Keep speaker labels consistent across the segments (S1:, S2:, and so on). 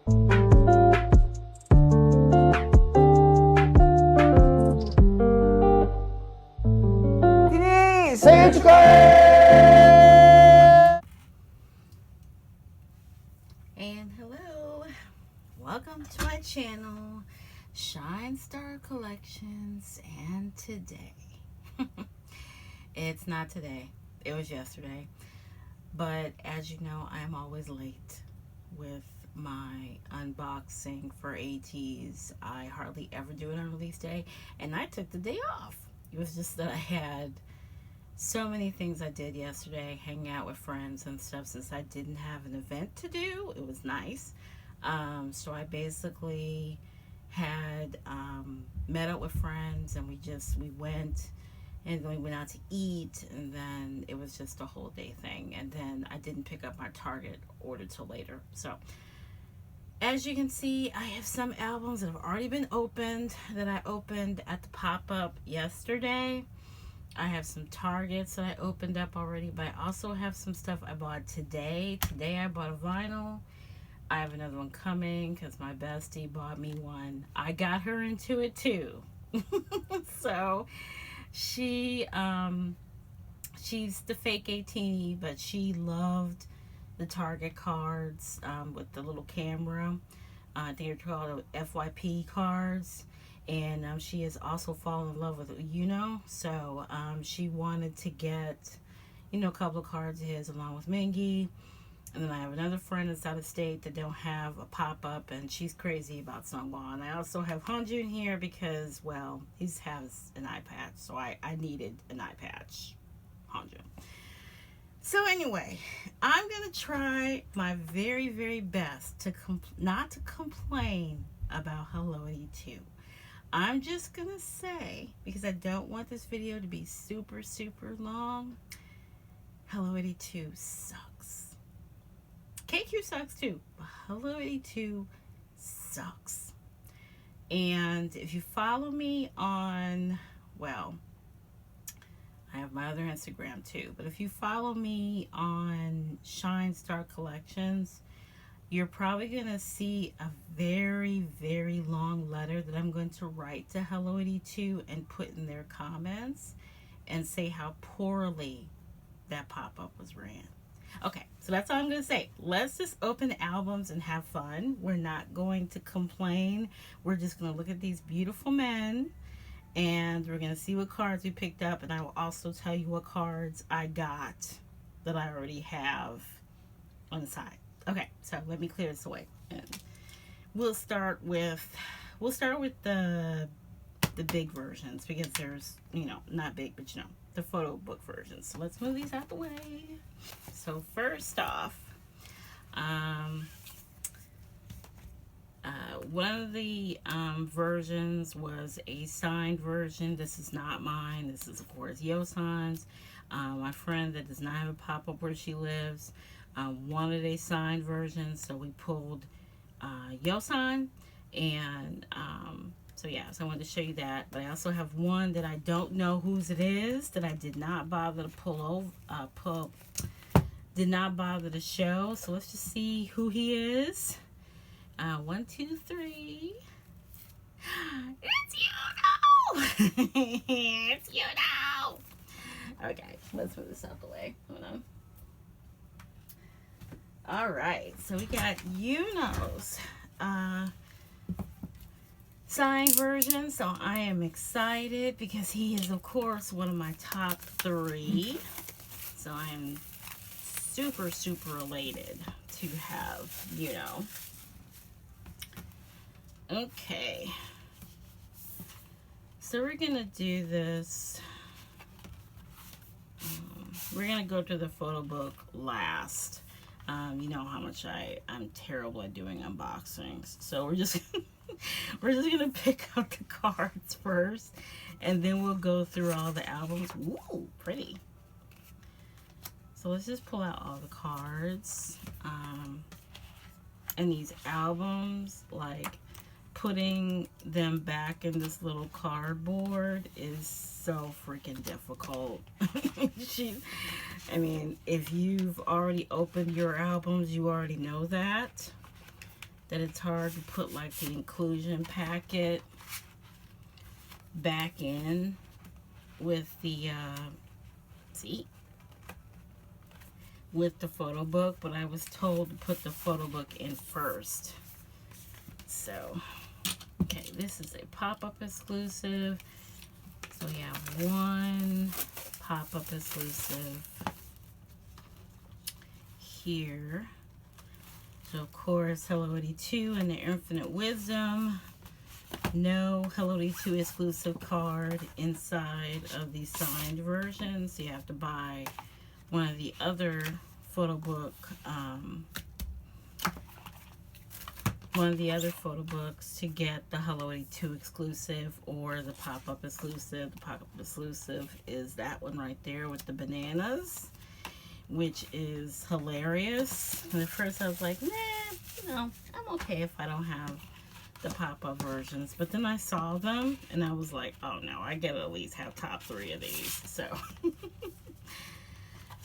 S1: ATEEZ 생일 축하해!
S2: And hello, welcome to my channel, Shine Star Collections. And today, it's not today, it was yesterday, but as you know, I'm always late with my unboxing for ATEEZ. I hardly ever do it on release day, and I took the day off. It was just that I had so many things I did yesterday, hanging out with friends and stuff. Since I didn't have an event to do, it was nice. So I basically had met up with friends, and we went, and then we went out to eat, and then it was just a whole day thing. And then I didn't pick up my Target order till later. So as you can see, I have some albums that have already been opened, that I opened at the pop-up yesterday. I have some Targets that I opened up already, but I also have some stuff I bought today. Today I bought a vinyl. I have another one coming because my bestie bought me one. I got her into it too. So she's the fake 18, but she loved the Target cards with the little camera. I think they're called FYP cards. And she has also fallen in love with so she wanted to get, a couple of cards of his along with Mingy. And then I have another friend that's out of state that don't have a pop-up, and she's crazy about Sungwon. And I also have Hanjun here because, well, he has an eye patch, so I needed an eye patch. Hanjun. So anyway, I'm going to try my very, very best to not to complain about Hello 82. I'm just going to say, because I don't want this video to be super, super long, Hello 82 sucks. KQ sucks too, but Hello 82 sucks. And if you follow me on, well, I have my other Instagram too, but if you follow me on Shine Star Collections, you're probably going to see a very, very long letter that I'm going to write to Hello 82 and put in their comments and say how poorly that pop-up was ran. Okay, so that's all I'm going to say. Let's just open the albums and have fun. We're not going to complain. We're just going to look at these beautiful men, and we're going to see what cards we picked up, and I will also tell you what cards I got that I already have on the side. Okay, so let me clear this away, and we'll start with the big versions, because there's, not big, but the photo book versions. So let's move these out the way. So first off, one of the versions was a signed version. This is not mine. This is, of course, Yosan's. My friend that does not have a pop-up where she lives wanted a signed version, so we pulled Yosan, and so I wanted to show you that. But I also have one that I don't know whose it is, that I did not bother to did not bother to show. So let's just see who he is. 1, 2, 3. It's It's Okay, let's move this out the way. Hold on. All right, so we got Yuno's signed version. So I am excited because he is, of course, one of my top 3. So I am super, super elated to have Okay. So we're going to do this. We're going to go to the photo book last. You know how much I'm terrible at doing unboxings. So we're just gonna pick out the cards first, and then we'll go through all the albums. Ooh, pretty. So let's just pull out all the cards. And these albums, like putting them back in this little cardboard is so freaking difficult. I mean, if you've already opened your albums, you already know that. that it's hard to put like the inclusion packet back in with the see, with the photo book, but I was told to put the photo book in first. So okay, this is a pop-up exclusive. So we have one pop-up exclusive here. So of course, Hello 82 and the Infinite Wisdom. No Hello 82 exclusive card inside of the signed version. So you have to buy one of the other photo books to get the Hello 82 exclusive or the pop-up exclusive. The pop-up exclusive is that one right there with the bananas, which is hilarious. And at first I was like, nah, you know, I'm okay if I don't have the pop-up versions. But then I saw them and I was like, oh no, I gotta at least have top 3 of these. So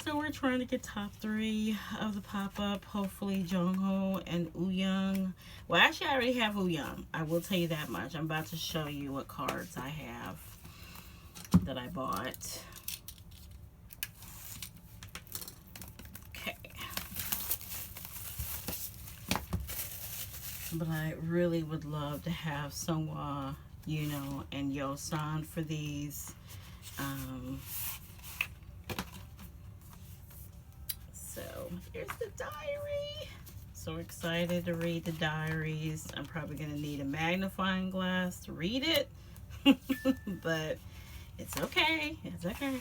S2: so we're trying to get top 3 of the pop-up. Hopefully Jongho and Wooyoung. Well, actually I already have Wooyoung. I will tell you that much. I'm about to show you what cards I have that I bought. Okay. But I really would love to have Seonghwa, Yuno, and Yeosan for these. So here's the diary. So excited to read the diaries. I'm probably going to need a magnifying glass to read it. But it's okay. It's okay.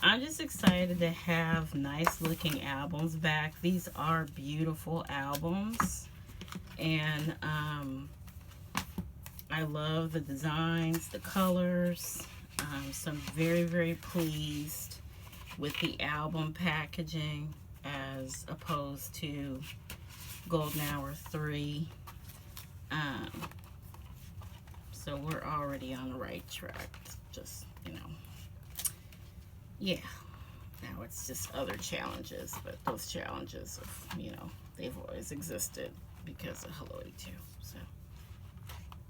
S2: I'm just excited to have nice looking albums back. These are beautiful albums. And I love the designs, the colors. So I'm very, very pleased with the album packaging as opposed to Golden Hour 3. So we're already on the right track. Just, you know, yeah. Now it's just other challenges, but those challenges, you know, they've always existed because of Hello 82. So,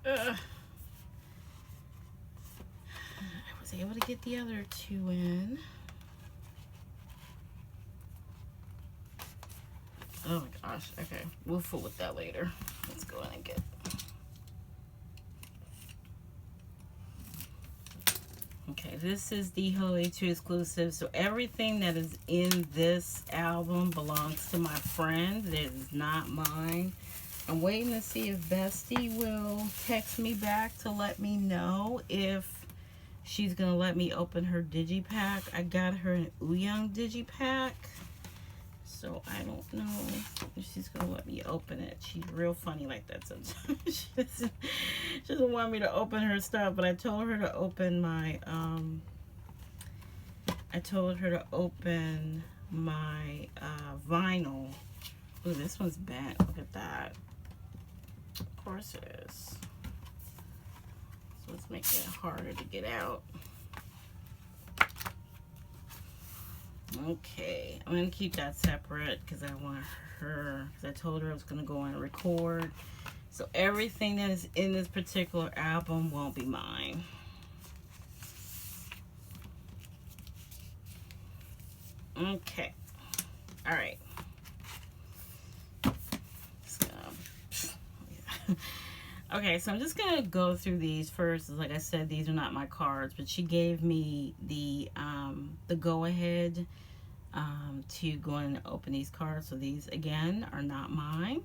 S2: I was able to get the other 2 in. Oh my gosh, okay. We'll fool with that later. Let's go in and get. Okay, this is the Hello 82 exclusive. So everything that is in this album belongs to my friend. That is not mine. I'm waiting to see if Bestie will text me back to let me know if she's going to let me open her digipack. I got her an Wooyoung digipack. So I don't know if she's going to let me open it. She's real funny like that sometimes. She doesn't want me to open her stuff, but I told her to open my, vinyl. Ooh, this one's bent. Look at that. Of course it is. So let's make it harder to get out. Okay, I'm going to keep that separate because I want her, because I told her I was going to go and record. So everything that is in this particular album won't be mine. Okay, all right. Okay, so I'm just gonna go through these first. Like I said, these are not my cards, but she gave me the go-ahead to go in and open these cards. So these again are not mine.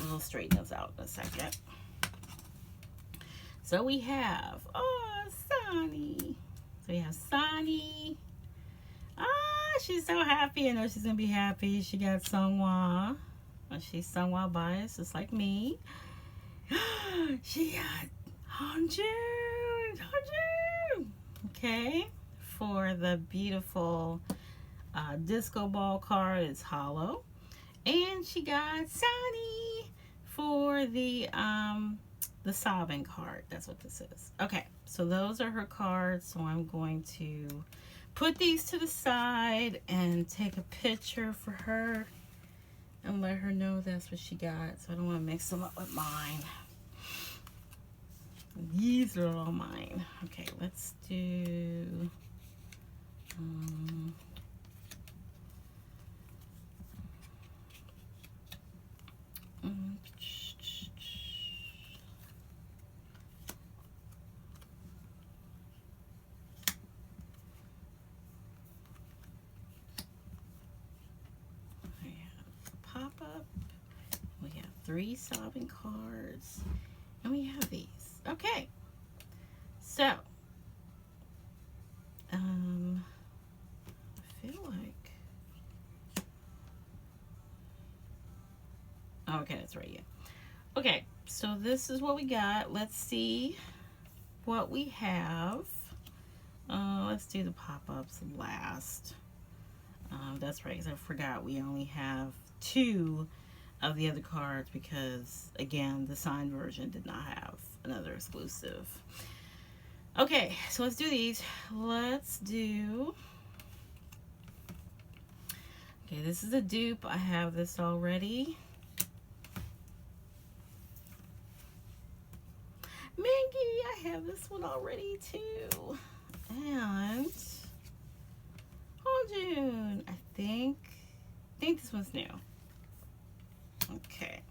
S2: We'll straighten those out in a second. So we have Sunny. So we have Sunny. She's so happy. I know she's gonna be happy. She got Seonghwa. She's Seonghwa biased, just like me. She got Hanjun. Okay, for the beautiful disco ball card, it's hollow, and she got Sunny for the sobbing card. That's what this is. Okay, so those are her cards. So I'm going to put these to the side and take a picture for her and let her know that's what she got. So I don't want to mix them up with mine. These are all mine. Okay, let's do pop-up. We have 3 sobbing cards, and we have these. Okay, so I feel like, okay, that's right. Yeah. Okay, so this is what we got. Let's see what we have. Let's do the pop-ups last. That's right, because I forgot we only have 2 of the other cards because, again, the signed version did not have another exclusive. Okay, so let's do these. Let's do... Okay, this is a dupe. I have this already. Mingy, I have this one already too. And June, I think this one's new. Okay.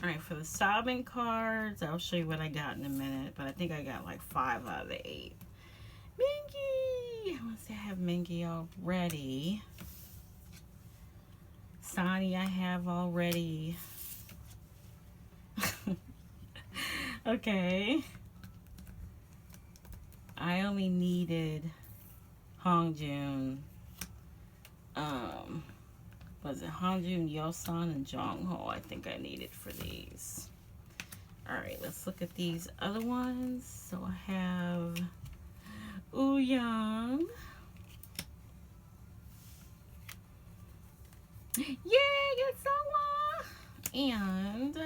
S2: Alright, for the sobbing cards, I'll show you what I got in a minute, but I think I got like 5 out of the 8. Mingy! I want to say I have Mingy already. Sonny, I have already. Okay. I only needed Hongjun. Was it Hongjun, Yosan, and Jongho? I think I needed for these. Alright, let's look at these other ones. So I have Ouyang. Yay, get Sawa! And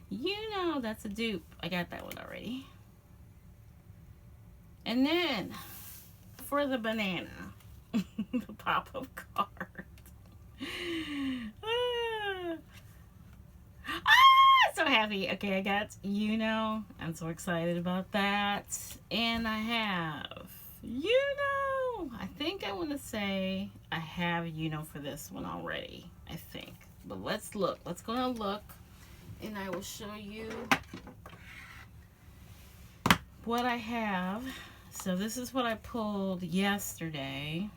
S2: you know that's a dupe. I got that one already. And then for the banana, the pop-up card. So happy. Okay, I got Yuno. I'm so excited about that. And I have Yuno. I think I want to say I have Yuno for this one already. I think. But let's look. Let's go and look. And I will show you what I have. So this is what I pulled yesterday.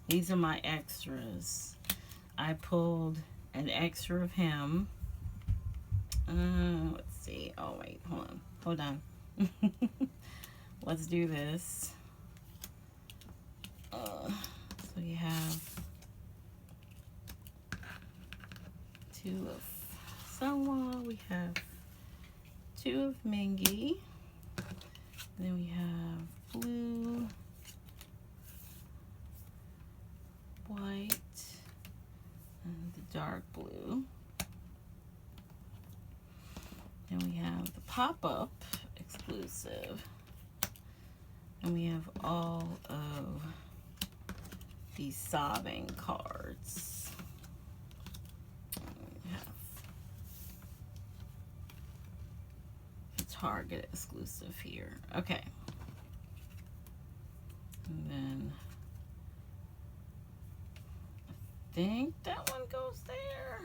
S2: These are my extras. I pulled an extra of him. Let's see. Oh, wait. Hold on. Let's do this. So you have 2 of Sawa. We have 2 of Mingy. Then we have blue, white, and the dark blue. Then we have the pop-up exclusive. And we have all of these sobbing cards. We have the Target exclusive here. Okay. And then I think that one goes there.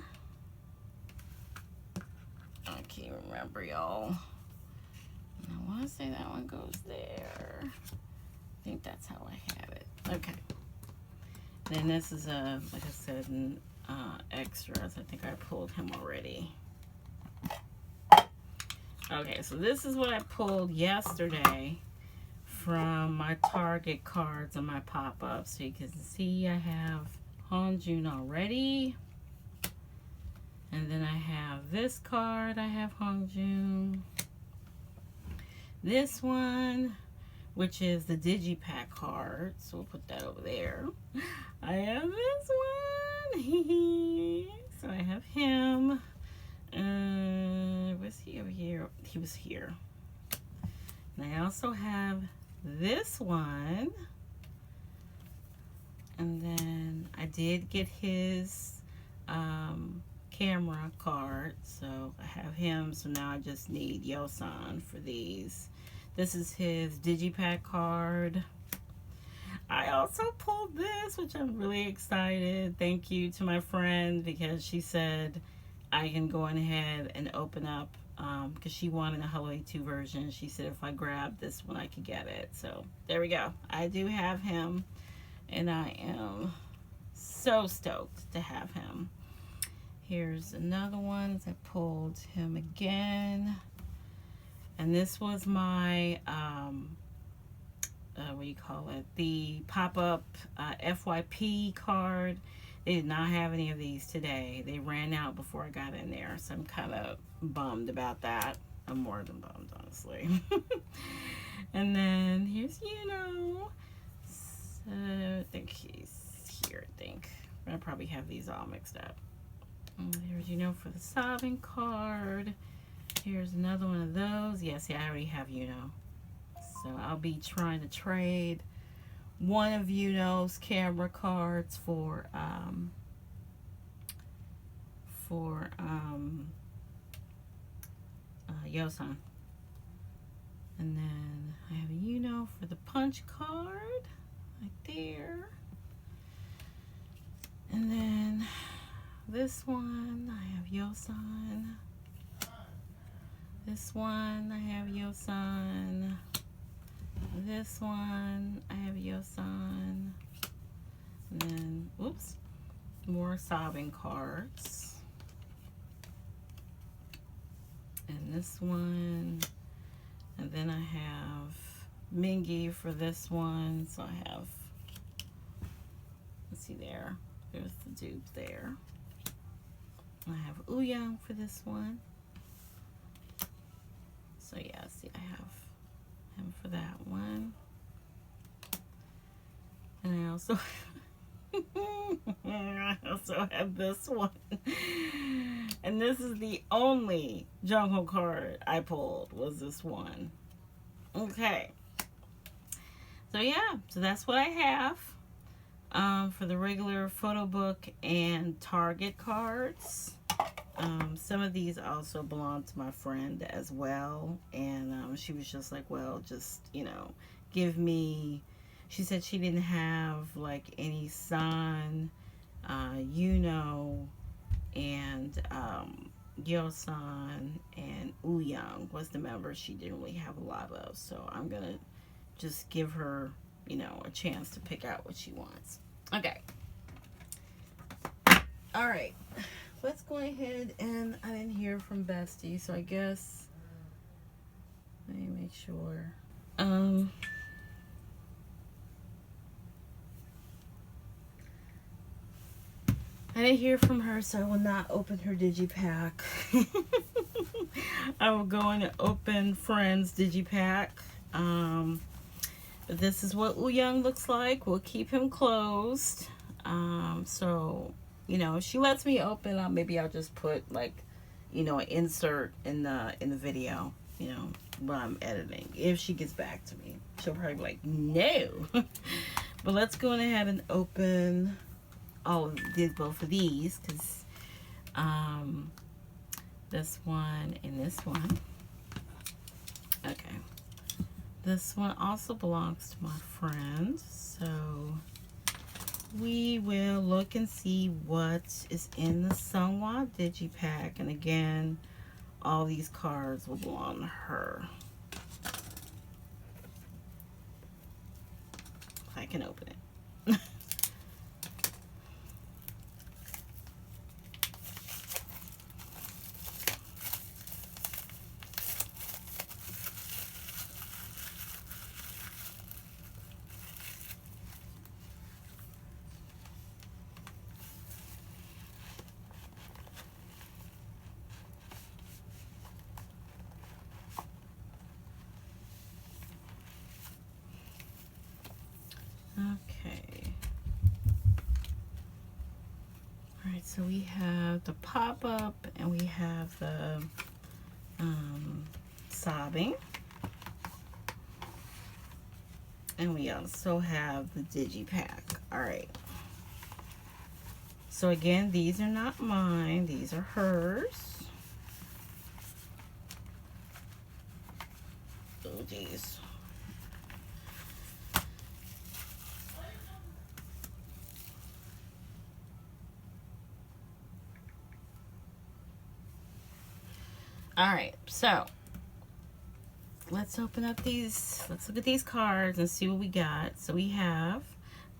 S2: I can't remember, y'all. I want to say that one goes there. I think that's how I have it. Okay. Then this is a, like I said, extras. I think I pulled him already. Okay, so this is what I pulled yesterday from my Target cards and my pop-ups. So you can see I have Hongjun already. And then I have this card. I have Hongjun. This one, which is the Digipack card. So we'll put that over there. I have this one. So I have him. Was he over here? He was here. And I also have this one. And then I did get his camera card, so I have him. So now I just need Yosan for these. This is his digipack card. I also pulled this, which I'm really excited. Thank you to my friend, because she said I can go ahead and open up, because she wanted a Halloween 2 version. She said if I grab this one, I could get it. So there we go. I do have him, and I am so stoked to have him. Here's another one. I pulled him again. And this was my, what do you call it? The pop-up FYP card. They did not have any of these today. They ran out before I got in there. So I'm kind of bummed about that. I'm more than bummed, honestly. And then here's So I think he's here, I think. I probably have these all mixed up. Here's for the sobbing card. Here's another one of those. Yeah, see, I already have So I'll be trying to trade one of camera cards for Yosan. And then I have for the punch card right there. And then this one, I have Yosan. This one, I have Yosan. This one, I have Yosan. And then, oops, more sobbing cards. And this one. And then I have Mingy for this one. So I have, let's see there. There's the dupe there. I have Ouyang for this one. So yeah, see, I have him for that one. And I also have this one. And this is the only Jungkook card I pulled, was this one. Okay. So yeah, so that's what I have for the regular photo book and Target cards. Some of these also belong to my friend as well, and she was just like, well, just give me, she said she didn't have like any San, and Yosan and Ouyang was the members she didn't really have a lot of, so I'm gonna just give her a chance to pick out what she wants. Okay, all right, let's go ahead, and I didn't hear from Bestie, so I guess let me make sure. I didn't hear from her, so I will not open her digipack. I will go in and open Friend's digipack. But this is what Ouyang looks like. We'll keep him closed. So if she lets me open, maybe I'll just put like, an insert in the video, when I'm editing. If she gets back to me, she'll probably be like, no. But let's go ahead and open both of these, because this one and this one. Okay. This one also belongs to my friend, so we will look and see what is in the Sunghwa digipack. And again, all these cards will belong to her. I can open it. Okay. All right, so we have the pop-up and we have the sobbing. And we also have the digipack. All right. So again, these are not mine. These are hers. Oh, geez. All right, so let's open up these. Let's look at these cards and see what we got. So we have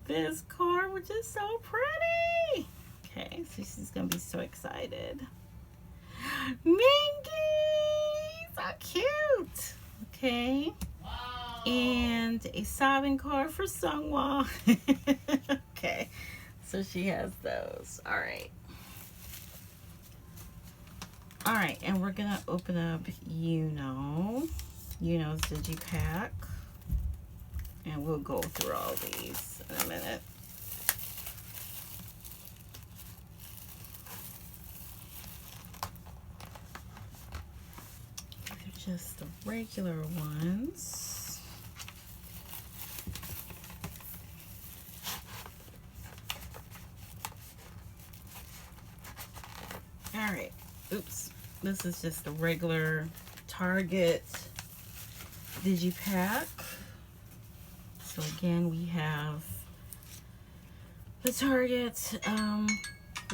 S2: this card, which is so pretty. Okay, so she's gonna be so excited. Minky, so cute. Okay, and a sobbing card for Sungwa. Okay, so she has those. All right. All right, and we're gonna open up Yuno's Digipack, and we'll go through all these in a minute. These are just the regular ones. All right, oops. This is just the regular Target Digipack. So again, we have the Target,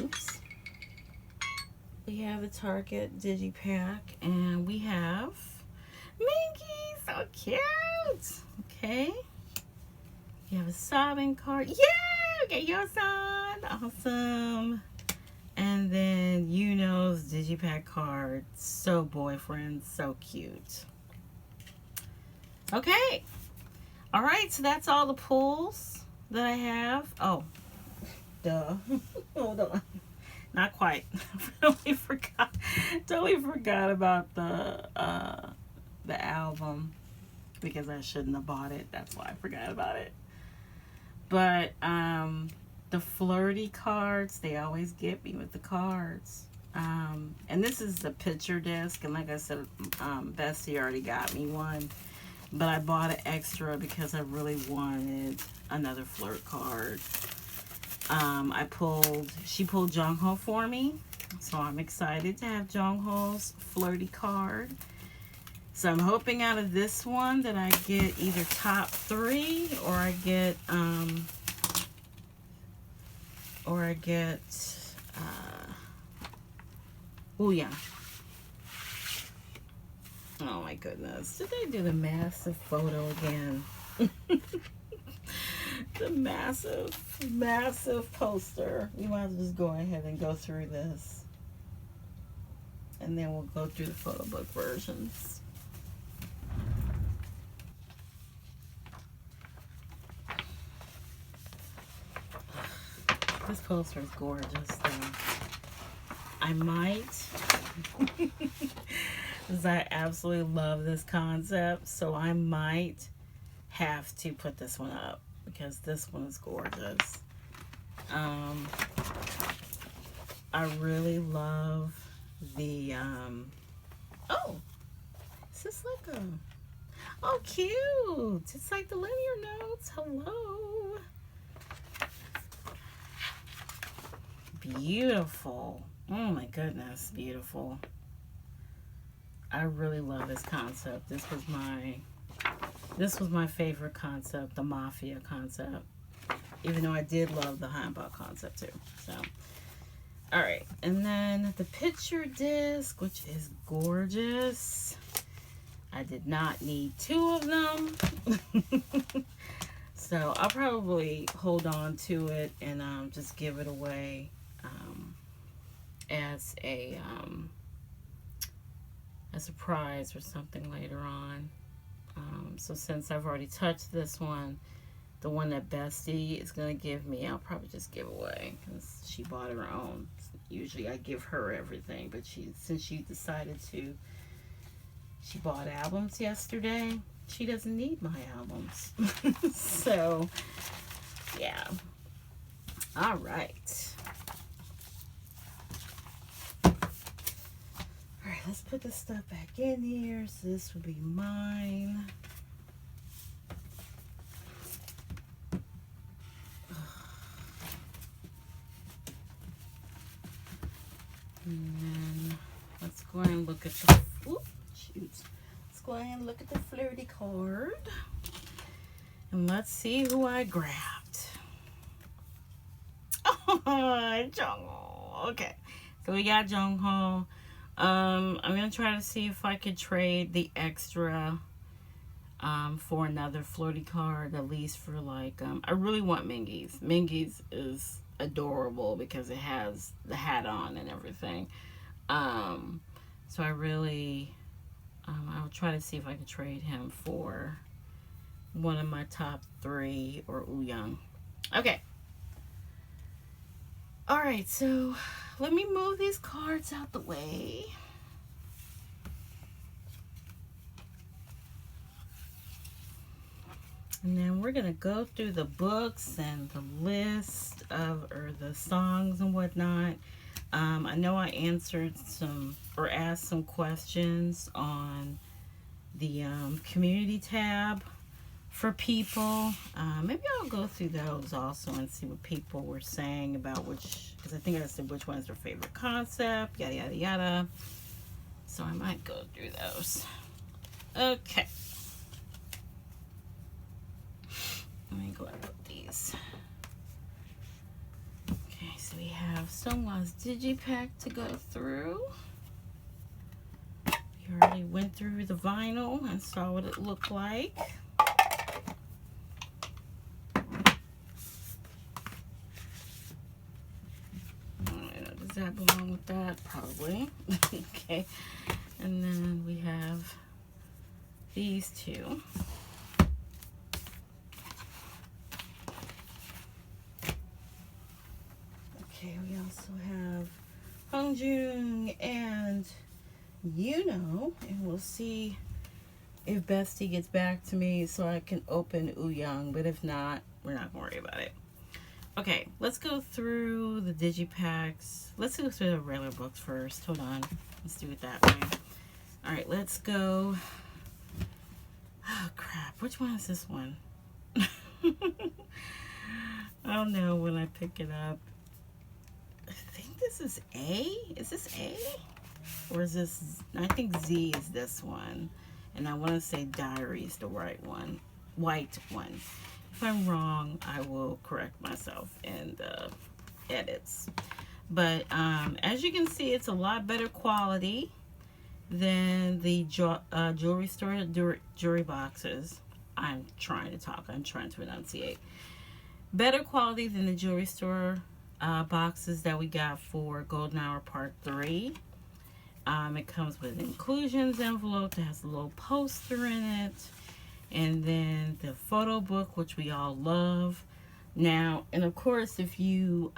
S2: oops. We have the Target Digipack, and we have Minky, so cute. Okay. You have a sobbing card. Yeah, okay, your son. Awesome. And then Yuno's Digipack card. So boyfriend, so cute. Okay. All right, so that's all the pulls that I have. Oh, duh. Hold on. Not quite. Totally forgot about the album because I shouldn't have bought it. That's why I forgot about it. But the flirty cards, they always get me with the cards. And this is the picture disc, and like I said, Bessie already got me one, but I bought an extra because I really wanted another flirt card. She pulled Jongho for me, so I'm excited to have Jongho's flirty card. So I'm hoping out of this one that I get either top 3 or I get oh yeah. Oh my goodness. Did they do the massive photo again? The massive poster. We might as well just go ahead and go through this. And then we'll go through the photo book versions. This poster is gorgeous though. I might, because I absolutely love this concept, so I might have to put this one up because this one is gorgeous. I really love the, oh, is this like a, oh cute, it's like the linear notes, hello. Beautiful. Oh my goodness, beautiful. I really love this concept. This was my favorite concept, the Mafia concept. Even though I did love the Heimbach concept too. So, all right. And then the picture disc, which is gorgeous. I did not need 2 of them. So I'll probably hold on to it and just give it away as a prize or something later on. So since I've already touched this one, the one that Bestie is going to give me, I'll probably just give away because she bought her own. Usually I give her everything, but since she decided to, she bought albums yesterday, she doesn't need my albums. So, yeah. All right. All right, let's put this stuff back in here. So this will be mine. And then let's go ahead and look at the, let's go ahead and look at the flirty card. And let's see who I grabbed. Oh, Jungho. Okay, so we got Jungho. I'm gonna try to see if I could trade the extra for another flirty card, at least for like, I really want Mingy's. Mingy's is adorable because it has the hat on and everything. So I really, I'll try to see if I can trade him for one of my top 3 or Wooyoung. Okay. Alright, so let me move these cards out the way. And then we're going to go through the books and the list of, or the songs and whatnot. I know I answered some, or asked some questions on the community tab for people. Maybe I'll go through those also and see what people were saying about which, because I think I said which one's their favorite concept, yada, yada, yada. So I might go through those. Okay. Let me go ahead and put these. Okay, so we have Sungwa's Digipack to go through. We already went through the vinyl and saw what it looked like. Does that belong with that? Probably. Okay. And then we have these two. Okay, we also have Hongjung and Yuno, and we'll see if Bestie gets back to me so I can open Wooyoung, but if not, we're not gonna worry about it. Okay, let's go through the digipacks. Let's go through the regular books first. Hold on, let's do it that way. All right, let's go. Oh crap, which one is this one? I'll know when I pick it up. I think this is A. Is this A? Or is this, I think Z is this one. And I want to say Diary is the right one. White one. If I'm wrong, I will correct myself in the edits. But as you can see, it's a lot better quality than the jewelry store jewelry boxes. I'm trying to talk. I'm trying to enunciate. Better quality than the jewelry store boxes that we got for Golden Hour Part 3. It comes with an inclusions envelope that has a little poster in it. And then the photo book, which we all love. Now, and of course, if you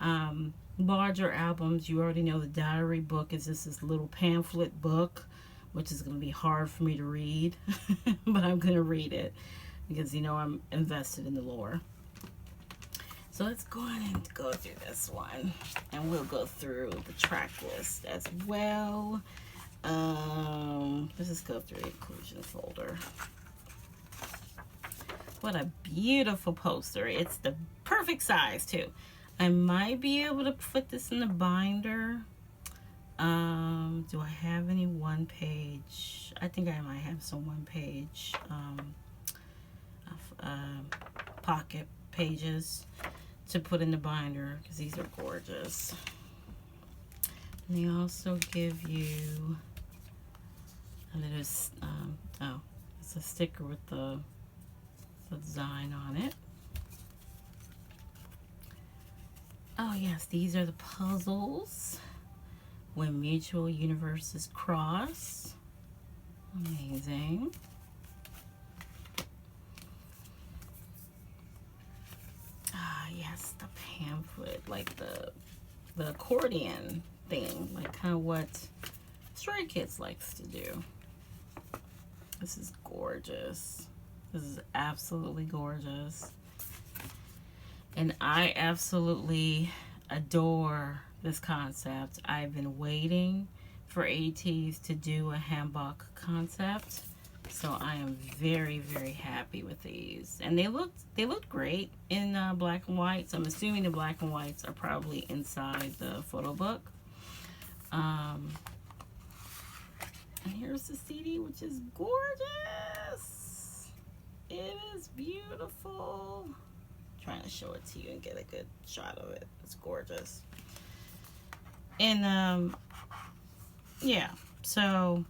S2: bought your albums, you already know the diary book is just this little pamphlet book, which is going to be hard for me to read. But I'm going to read it because, you know, I'm invested in the lore. So let's go ahead and go through this one. And we'll go through the track list as well. Let's just go through the inclusion folder. What a beautiful poster. It's the perfect size too. I might be able to put this in the binder. Do I have any one page? I think I might have some one page pocket pages to put in the binder because these are gorgeous. And they also give you a little, oh, it's a sticker with the design on it. Oh yes, these are the puzzles when mutual universes cross. Amazing. Ah yes, the pamphlet, like the accordion thing, like kind of what Stray Kids likes to do. This is gorgeous. This is absolutely gorgeous. And I absolutely adore this concept. I've been waiting for ATEEZ to do a hanbok concept. So I am very, very happy with these. And they look great in black and white. So I'm assuming the black and whites are probably inside the photo book. And here's the CD, which is gorgeous. It is beautiful. I'm trying to show it to you and get a good shot of it. It's gorgeous. And yeah, so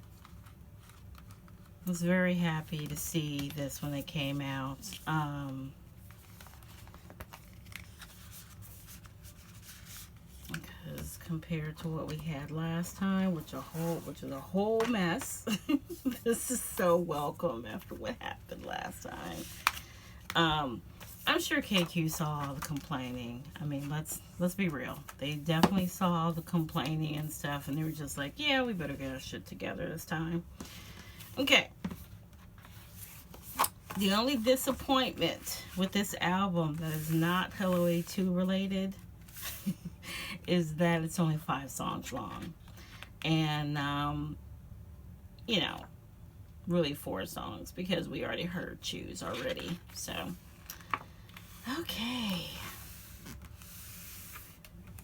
S2: I was very happy to see this when it came out. Because compared to what we had last time, which was a whole mess, this is so welcome after what happened last time. I'm sure KQ saw all the complaining. I mean, let's be real. They definitely saw all the complaining and stuff, and they were just like, yeah, we better get our shit together this time. Okay. The only disappointment with this album that is not Hello A2 related is that it's only 5 songs long. And, you know, really 4 songs because we already heard Choose already. So, okay.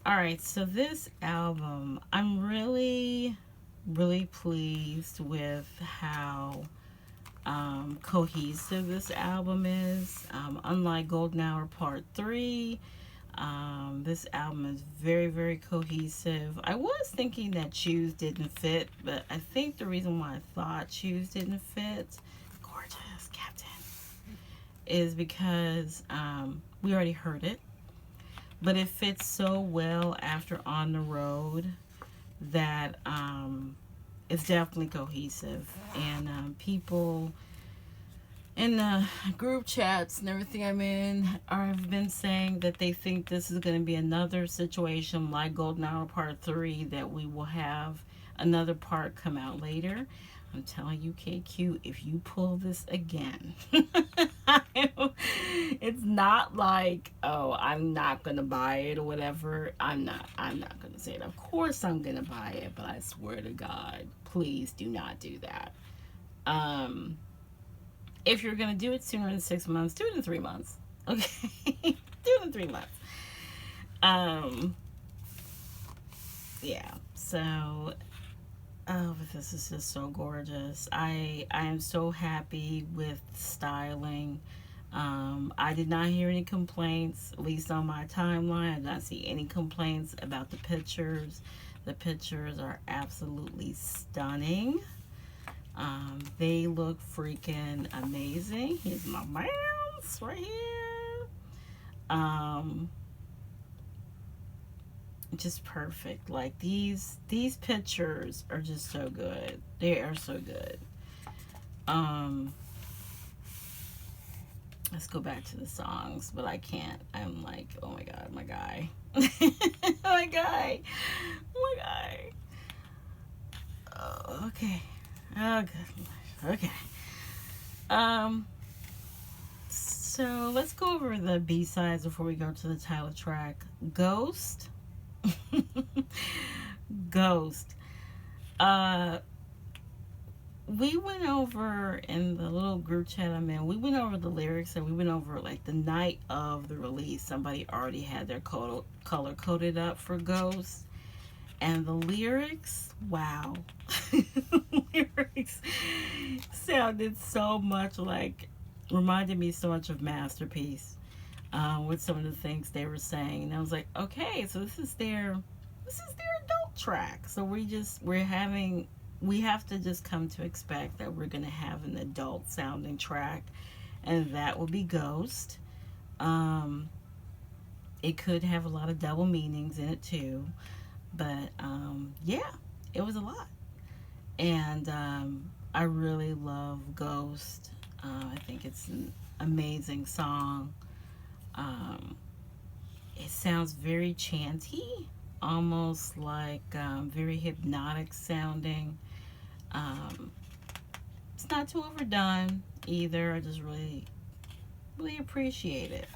S2: Alright, so this album, I'm really, really pleased with how cohesive this album is. Unlike Golden Hour Part 3, this album is very, very cohesive. I was thinking that Choose didn't fit, but I think the reason why I thought Choose didn't fit, gorgeous Captain, is because we already heard it, but it fits so well after On the Road that it's definitely cohesive. And people in the group chats and everything I'm in have been saying that they think this is going to be another situation like Golden Hour Part 3, that we will have another part come out later. I'm telling you, KQ, if you pull this again, it's not like, oh, I'm not going to buy it or whatever. I'm not going to say it. Of course I'm going to buy it, but I swear to God, please do not do that. If you're going to do it sooner than 6 months, do it in 3 months. Okay? Do it in 3 months. Yeah. So, oh, but this is just so gorgeous. I am so happy with styling. I did not hear any complaints, at least on my timeline. I did not see any complaints about the pictures. The pictures are absolutely stunning. They look freaking amazing. Here's my mouse right here. Just perfect. Like these pictures are just so good. They are so good. Let's go back to the songs, but I can't. I'm like, oh my God, my guy. My guy. My guy. Oh, okay. Oh, good. Okay. So let's go over the B-sides before we go to the title track. Ghost. Ghost. We went over in the little group chat I'm in, we went over the lyrics, and we went over like the night of the release. Somebody already had their color coded up for Ghost. And the lyrics, wow. Lyrics sounded so much like, reminded me so much of Masterpiece, with some of the things they were saying. And I was like, okay, so this is their adult track. So we have to just come to expect that we're going to have an adult sounding track, and that will be Ghost. It could have a lot of double meanings in it too. But, yeah, it was a lot. And I really love Ghost. I think it's an amazing song. It sounds very chanty, almost like very hypnotic sounding. It's not too overdone either. I just really, really appreciate it.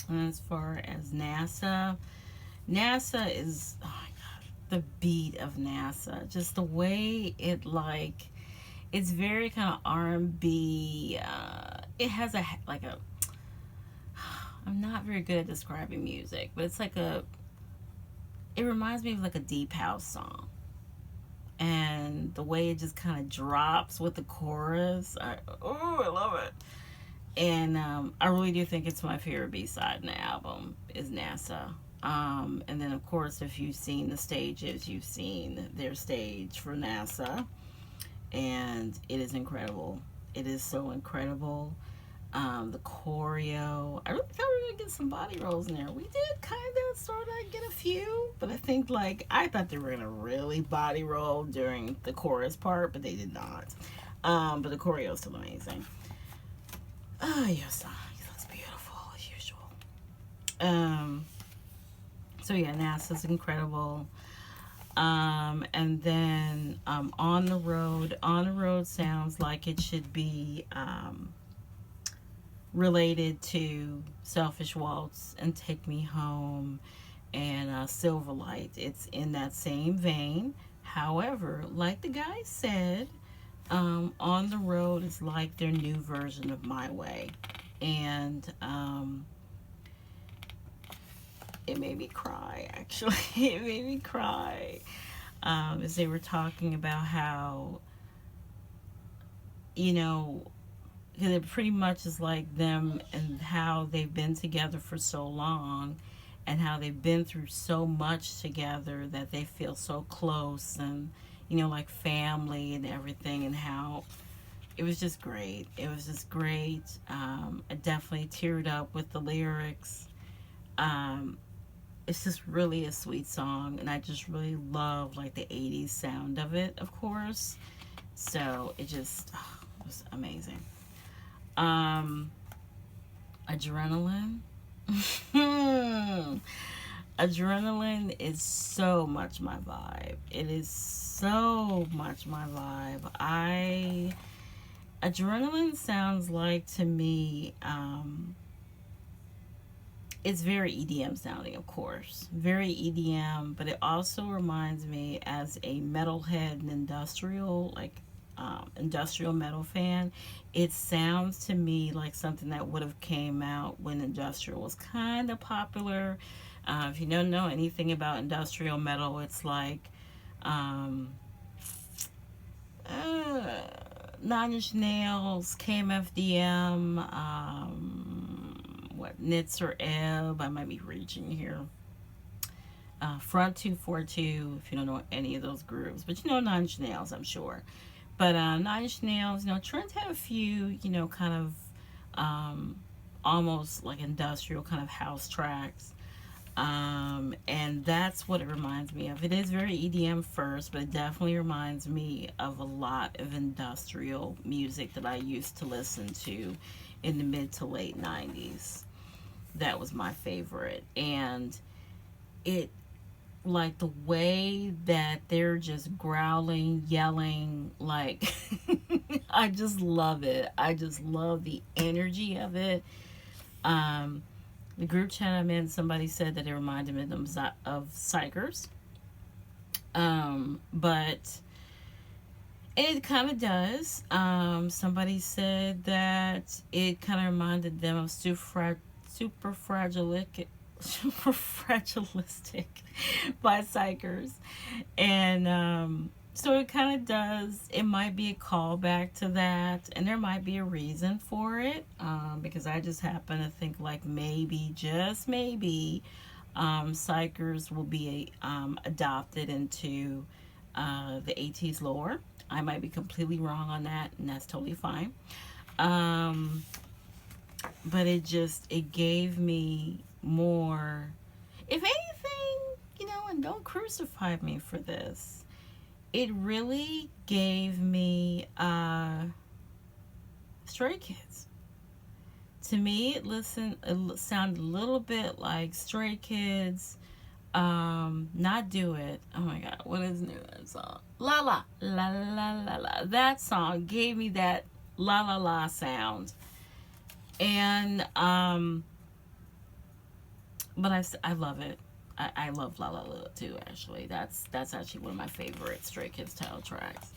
S2: And as far as NASA is, oh my God, the beat of NASA, just the way it it's very kind of R&B. It has I'm not very good at describing music, but it's like it reminds me of like a deep house song. And the way it just kind of drops with the chorus, I love it. And I really do think it's my favorite B-side in the album is NASA. And then, of course, if you've seen the stages, you've seen their stage for NASA. And it is incredible. It is so incredible. The choreo. I really thought we were going to get some body rolls in there. We did kind of, sort of get a few. But I think, like, I thought they were going to really body roll during the chorus part, but they did not. But the choreo is still amazing. Oh, yes, he looks beautiful as usual. So yeah, NASA's incredible. And then on the road sounds like it should be related to Selfish Waltz and Take Me Home and Silverlight. It's in that same vein. However, like the guy said, On the Road is like their new version of My Way. And it made me cry, actually. It made me cry. As they were talking about how, you know, because it pretty much is like them and how they've been together for so long and how they've been through so much together that they feel so close and, you know, like family and everything, and how it was just great. It was just great. I definitely teared up with the lyrics. It's just really a sweet song, and I just really love like the 80s sound of it, of course. So it just was amazing. Adrenaline. Adrenaline is so much my vibe. It is so much my vibe. Adrenaline sounds like, to me, it's very EDM sounding, of course. Very EDM, but it also reminds me, as a metalhead and industrial metal fan, it sounds to me like something that would have came out when industrial was kind of popular. If you don't know anything about industrial metal, it's like Nine Inch Nails, KMFDM, Nitz or Ebb, I might be reaching here. Front 242, if you don't know any of those groups, but you know Nine Inch Nails, I'm sure. But Nine Inch Nails, you know, Trent had a few, you know, kind of almost like industrial kind of house tracks. And that's what it reminds me of. It is very EDM first, but it definitely reminds me of a lot of industrial music that I used to listen to in the mid to late 90s. That was my favorite. And it, like the way that they're just growling, yelling, like I just love it. I just love the energy of it. The group chat I'm in, somebody said that it reminded them of Psychers. But it kind of does. Somebody said that it kind of reminded them of super fragilistic by Psychers. And so it kind of does. It might be a callback to that, and there might be a reason for it, because I just happen to think like maybe, just maybe, Psychers will be adopted into the ATEEZ lore. I might be completely wrong on that, and that's totally fine. But it gave me more, if anything, you know, and don't crucify me for this, it really gave me Stray Kids. To me, it sounded a little bit like Stray Kids. Not Do It. Oh my God, what is the name of that song? La La La La La La. That song gave me that la la la sound. And but I love it. I love La La La too, actually. That's actually one of my favorite Stray Kids title tracks.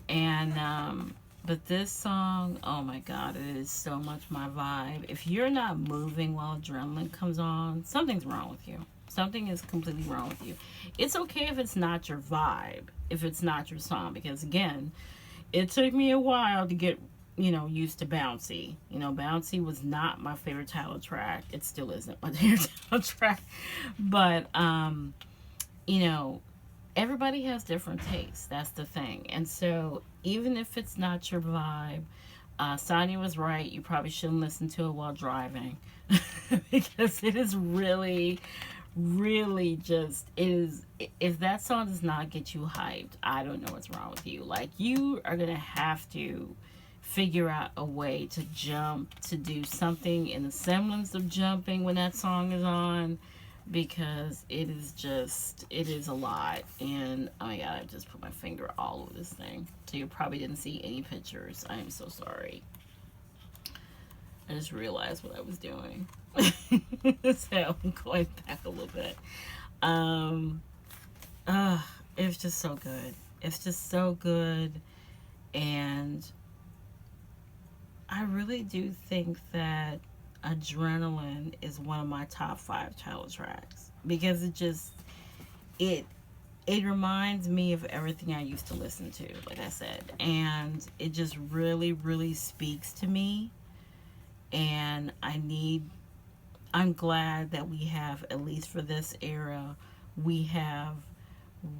S2: And but this song, oh my God, it is so much my vibe. If you're not moving while Adrenaline comes on, something's wrong with you. Something is completely wrong with you. It's okay if it's not your vibe, if it's not your song, because again, it took me a while to get, used to Bouncy. Bouncy was not my favorite title track. It still isn't my favorite title track. But, everybody has different tastes. That's the thing. And so, even if it's not your vibe, Sonia was right. You probably shouldn't listen to it while driving. Because it is really, really just, it is, if that song does not get you hyped, I don't know what's wrong with you. Like, you are going to have to figure out a way to jump, to do something in the semblance of jumping when that song is on, because it is a lot. And oh my god, I just put my finger all over this thing, so you probably didn't see any pictures. I am so sorry. I just realized what I was doing. So I'm going back a little bit. It's just so good. It's just so good. And I really do think that Adrenaline is one of my top 5 title tracks, because it reminds me of everything I used to listen to, like I said, and it just really, really speaks to me. And I'm glad that we have, at least for this era, we have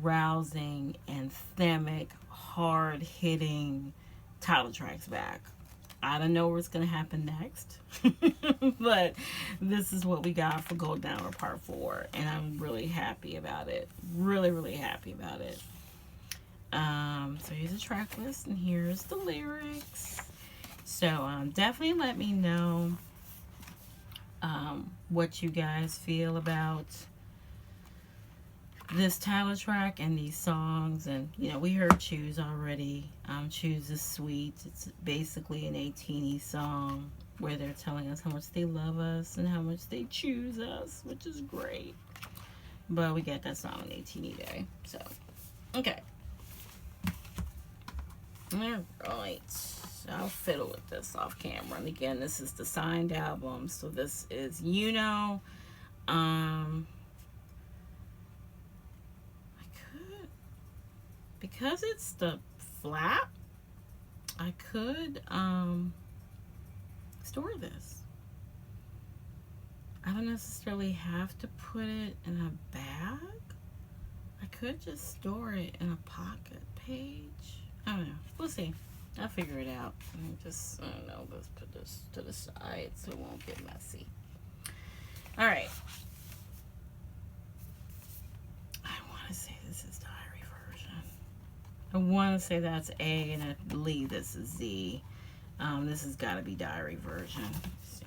S2: rousing, anthemic, hard-hitting title tracks back. I don't know what's going to happen next, but this is what we got for Golden Hour Part 4, and I'm really happy about it. Really, really happy about it. So here's the track list, and here's the lyrics. So definitely let me know what you guys feel about this title track and these songs. And we heard Choose already. Choose is sweet. It's basically an ATEEZ song where they're telling us how much they love us and how much they choose us, which is great. But we got that song on ATEEZ Day. So okay, all right, I'll fiddle with this off camera. And again, this is the signed album, so this is because it's the flap, I could store this. I don't necessarily have to put it in a bag. I could just store it in a pocket page. I don't know. We'll see. I'll figure it out. Let's put this to the side so it won't get messy. All right. I want to say this is diary version. I want to say that's A, and I believe this is Z. This has got to be diary version. Let's see.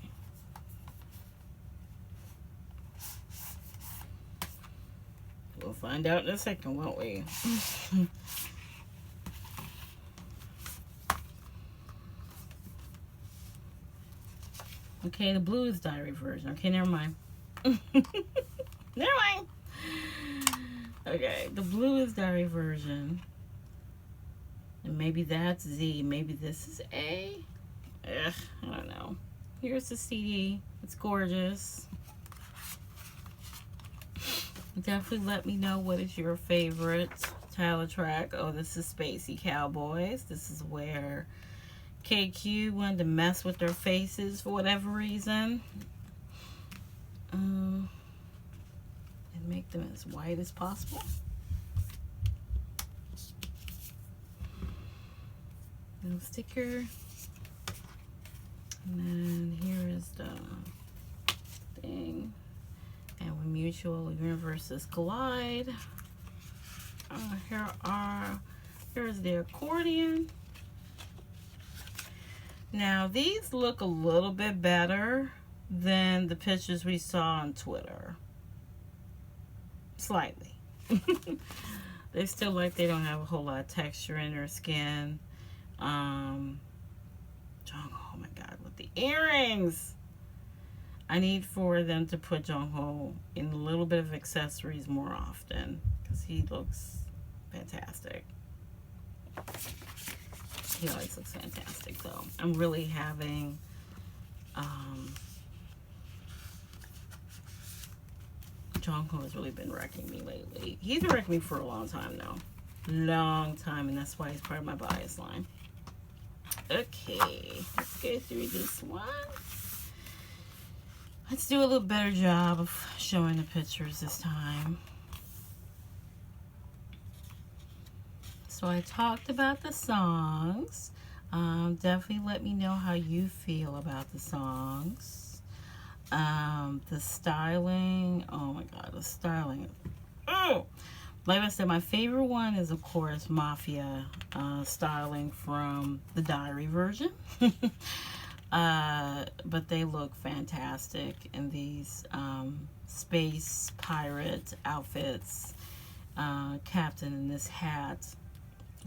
S2: We'll find out in a second, won't we? Okay, the blue is diary version. Okay, never mind. Never mind. Okay, the blue is diary version. And maybe that's Z. Maybe this is A. Ugh, I don't know. Here's the CD. It's gorgeous. Definitely let me know what is your favorite title track. Oh, this is Spacey Cowboys. This is where KQ wanted to mess with their faces for whatever reason. And make them as white as possible. Little sticker. And then here is the thing. And when mutual universes collide. Here's the accordion. Now, these look a little bit better than the pictures we saw on Twitter. Slightly. They still like they don't have a whole lot of texture in their skin. Oh my god, with the earrings! I need for them to put Jungho in a little bit of accessories more often, because he looks fantastic. He always looks fantastic, though. I'm really having Jungkook has really been wrecking me lately. He's been wrecking me for a long time now. Long time, and that's why he's part of my bias line. Okay, let's go through this one. Let's do a little better job of showing the pictures this time. So I talked about the songs. Definitely let me know how you feel about the songs. The styling. Oh my God, the styling. Oh! Like I said, my favorite one is, of course, Mafia styling from the diary version. But they look fantastic in these space pirate outfits. Captain in this hat.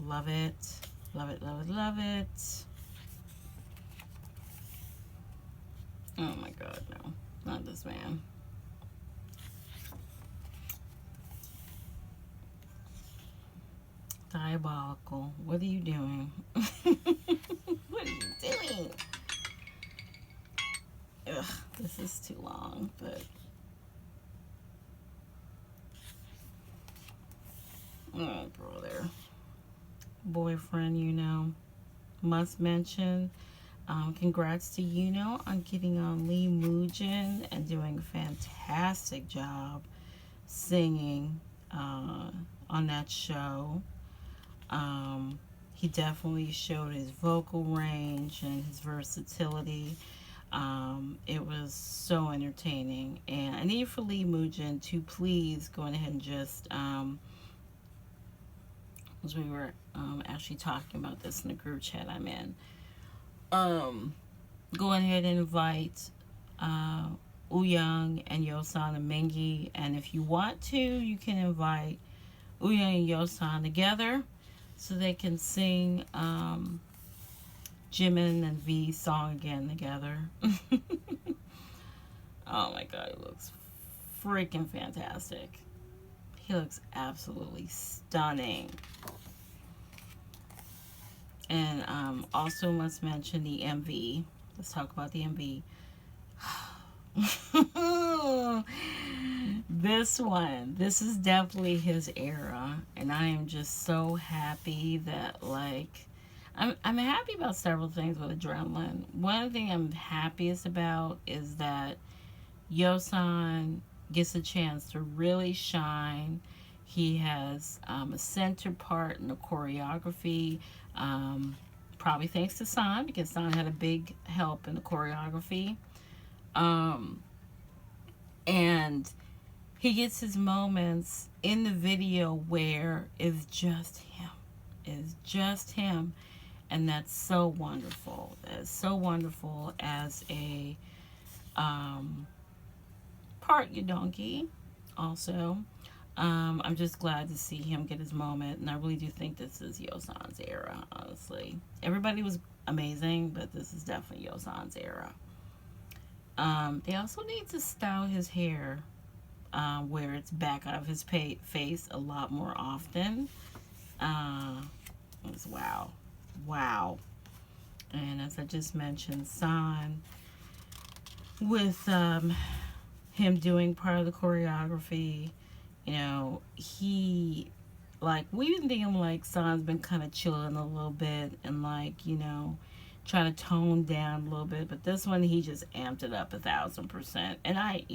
S2: Love it. Love it, love it, love it. Oh my God, no. Not this man. Diabolical. What are you doing? What are you doing? Ugh, this is too long, but oh, brother. Boyfriend, you know, must mention. Congrats to Yuno on getting on Lee Moojin and doing a fantastic job singing on that show. He definitely showed his vocal range and his versatility. It was so entertaining, and I need for Lee Moojin to please go ahead and just as we were actually talking about this in the group chat I'm in, go ahead and invite Wooyoung and Yeosan and Mingi, and if you want to, you can invite Wooyoung and Yeosan together so they can sing Jimin and V's song again together. Oh my God, it looks freaking fantastic. He looks absolutely stunning. And also let's mention the MV. Let's talk about the MV. This one, this is definitely his era, and I am just so happy that, like, I'm happy about several things with Adrenaline. One thing I'm happiest about is that Yeosan gets a chance to really shine. He has a center part in the choreography, probably thanks to San, because San had a big help in the choreography. And he gets his moments in the video where it's just him. It's just him. And that's so wonderful. That's so wonderful as a part donkey also. I'm just glad to see him get his moment, and I really do think this is Yeosan's era, honestly. Everybody was amazing, but this is definitely Yeosan's era. They also need to style his hair where it's back out of his face a lot more often. It's wow. Wow. And as I just mentioned, San, with him doing part of the choreography, you know, he, like, we've been thinking, like, San's been kind of chilling a little bit and, like, you know, trying to tone down a little bit, but this one, he just amped it up 1,000%. And I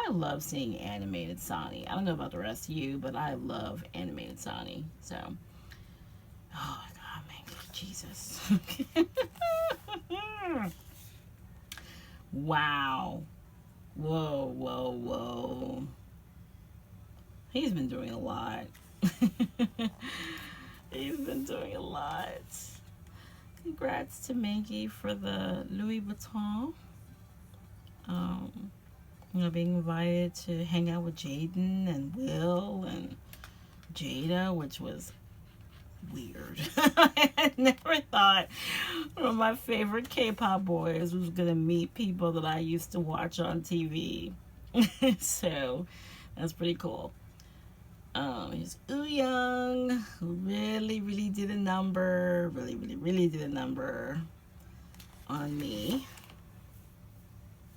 S2: love seeing animated Sonny. I don't know about the rest of you, but I love animated Sonny. So, oh my God, man, Jesus. Wow. Whoa, whoa, whoa. He's been doing a lot. He's been doing a lot. Congrats to Mingy for the Louis Vuitton. You know, being invited to hang out with Jaden and Will and Jada, which was weird. I never thought one of my favorite K-pop boys was gonna meet people that I used to watch on TV. So that's pretty cool. Here's Wooyoung, who really, really did a number. Really, really, really did a number on me.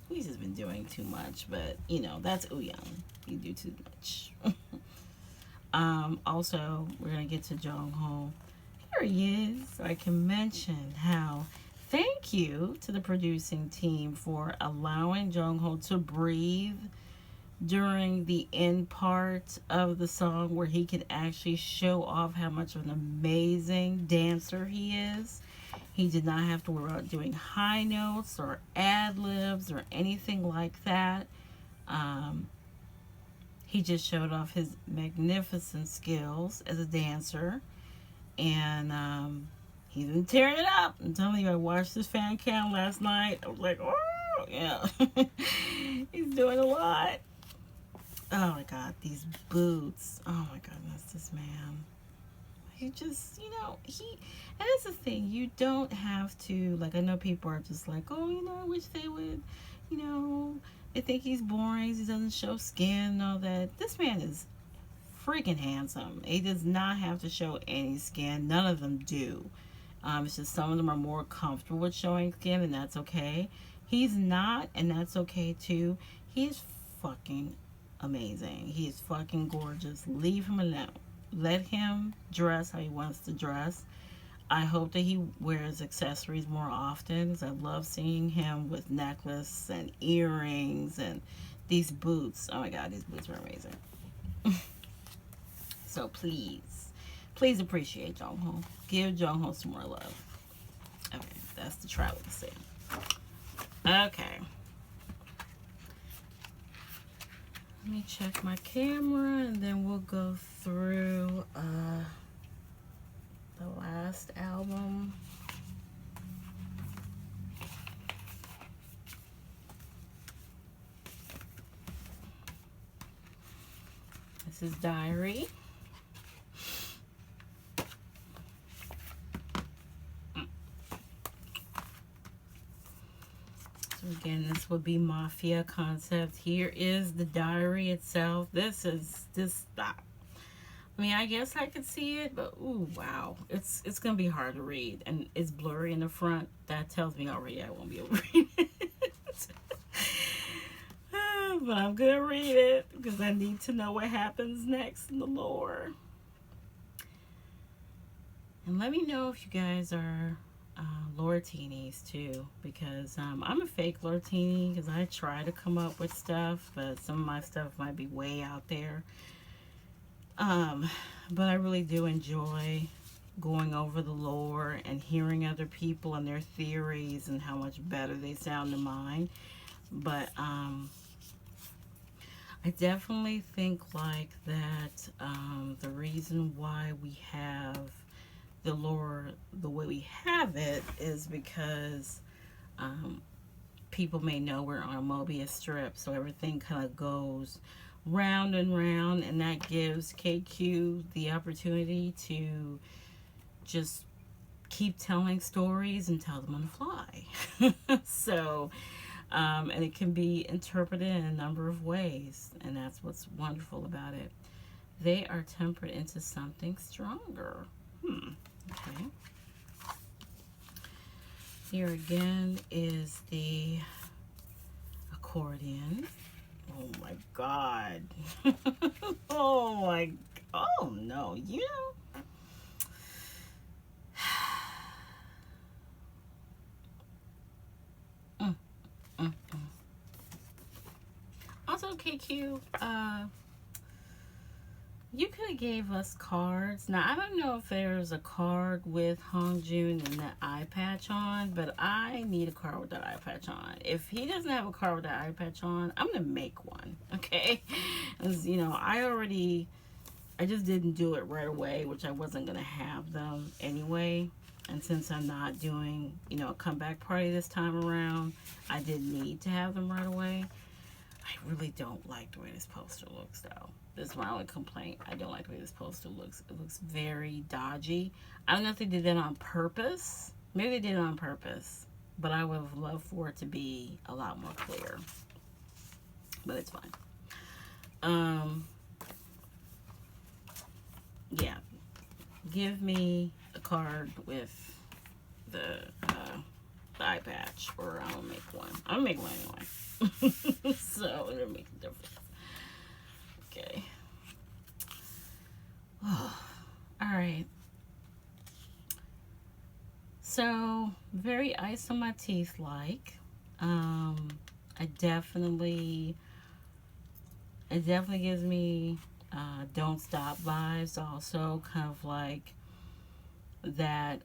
S2: He's just been doing too much, but, you know, that's Wooyoung. He do too much. Also, we're gonna get to Jong Ho. Here he is. So I can mention how thank you to the producing team for allowing Jong Ho to breathe during the end part of the song where he can actually show off how much of an amazing dancer he is. He did not have to worry about doing high notes or ad libs or anything like that. He just showed off his magnificent skills as a dancer, and he's been tearing it up. I'm telling you, I watched this fan cam last night. I was like, oh yeah, he's doing a lot. Oh my God, these boots. Oh my goodness, this man. He just, and that's the thing. You don't have to, like, I know people are just like, oh, I wish they would, they think he's boring. He doesn't show skin and all that. This man is freaking handsome. He does not have to show any skin. None of them do. It's just some of them are more comfortable with showing skin, and that's okay. He's not, and that's okay too. He's fucking amazing. He is fucking gorgeous. Leave him alone. Let him dress how he wants to dress. I hope that he wears accessories more often, because I love seeing him with necklace and earrings and these boots. Oh my God, these boots are amazing. So please appreciate Jong Ho. Give Jong Ho some more love. Okay, that's the travel to say. Okay. Let me check my camera, and then we'll go through the last album. This is Diary. So again, this would be Mafia concept. Here is the diary itself. I mean, I guess I could see it, but ooh, wow. It's gonna be hard to read, and it's blurry in the front. That tells me already I won't be able to read it. But I'm gonna read it because I need to know what happens next in the lore. And let me know if you guys are Loretinis too, because I'm a fake Loretini, because I try to come up with stuff, but some of my stuff might be way out there. But I really do enjoy going over the lore and hearing other people and their theories and how much better they sound than mine. But I definitely think like that the reason why we have the lore the way we have it is because people may know we're on a Mobius strip, so everything kind of goes round and round, and that gives KQ the opportunity to just keep telling stories and tell them on the fly. So and it can be interpreted in a number of ways, and that's what's wonderful about it. They are tempered into something stronger. Okay. Here again is the accordion. Oh my God. Oh no, Also, KQ, you could have gave us cards. Now, I don't know if there's a card with Hongjoon and that eye patch on, but I need a card with that eye patch on. If he doesn't have a card with that eye patch on, I'm going to make one, okay? As I just didn't do it right away, which I wasn't going to have them anyway. And since I'm not doing, a comeback party this time around, I did need to have them right away. I really don't like the way this poster looks, though. This is my only complaint. I don't like the way this poster looks. It looks very dodgy. I don't know if they did that on purpose. Maybe they did it on purpose. But I would have loved for it to be a lot more clear. But it's fine. Yeah. Give me a card with the eye patch, or I'll make one. I'll make one anyway. So it'll make a difference. Okay. All right. So, very ice on my teeth like. I definitely, it definitely gives me Don't Stop vibes. Also, kind of like that.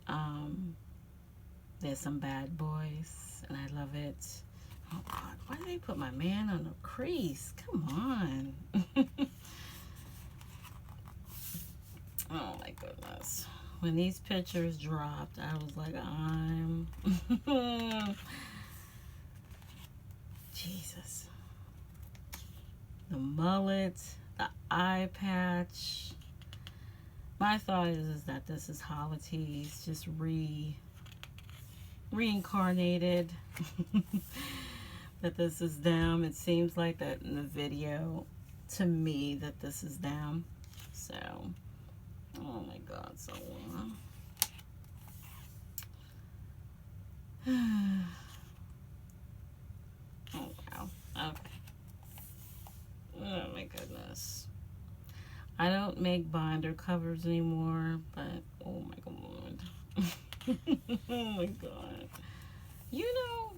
S2: There's some bad boys, and I love it. Oh God, why did they put my man on the crease? Come on. Oh my goodness. When these pictures dropped, I was like, I'm. Jesus. The mullet, the eye patch. My thought is that this is ATEEZ just reincarnated. That this is them. It seems like that in the video to me that this is them. So, oh my God, so oh wow. Okay. Oh my goodness. I don't make binder covers anymore, but oh my God. Oh my God. You know,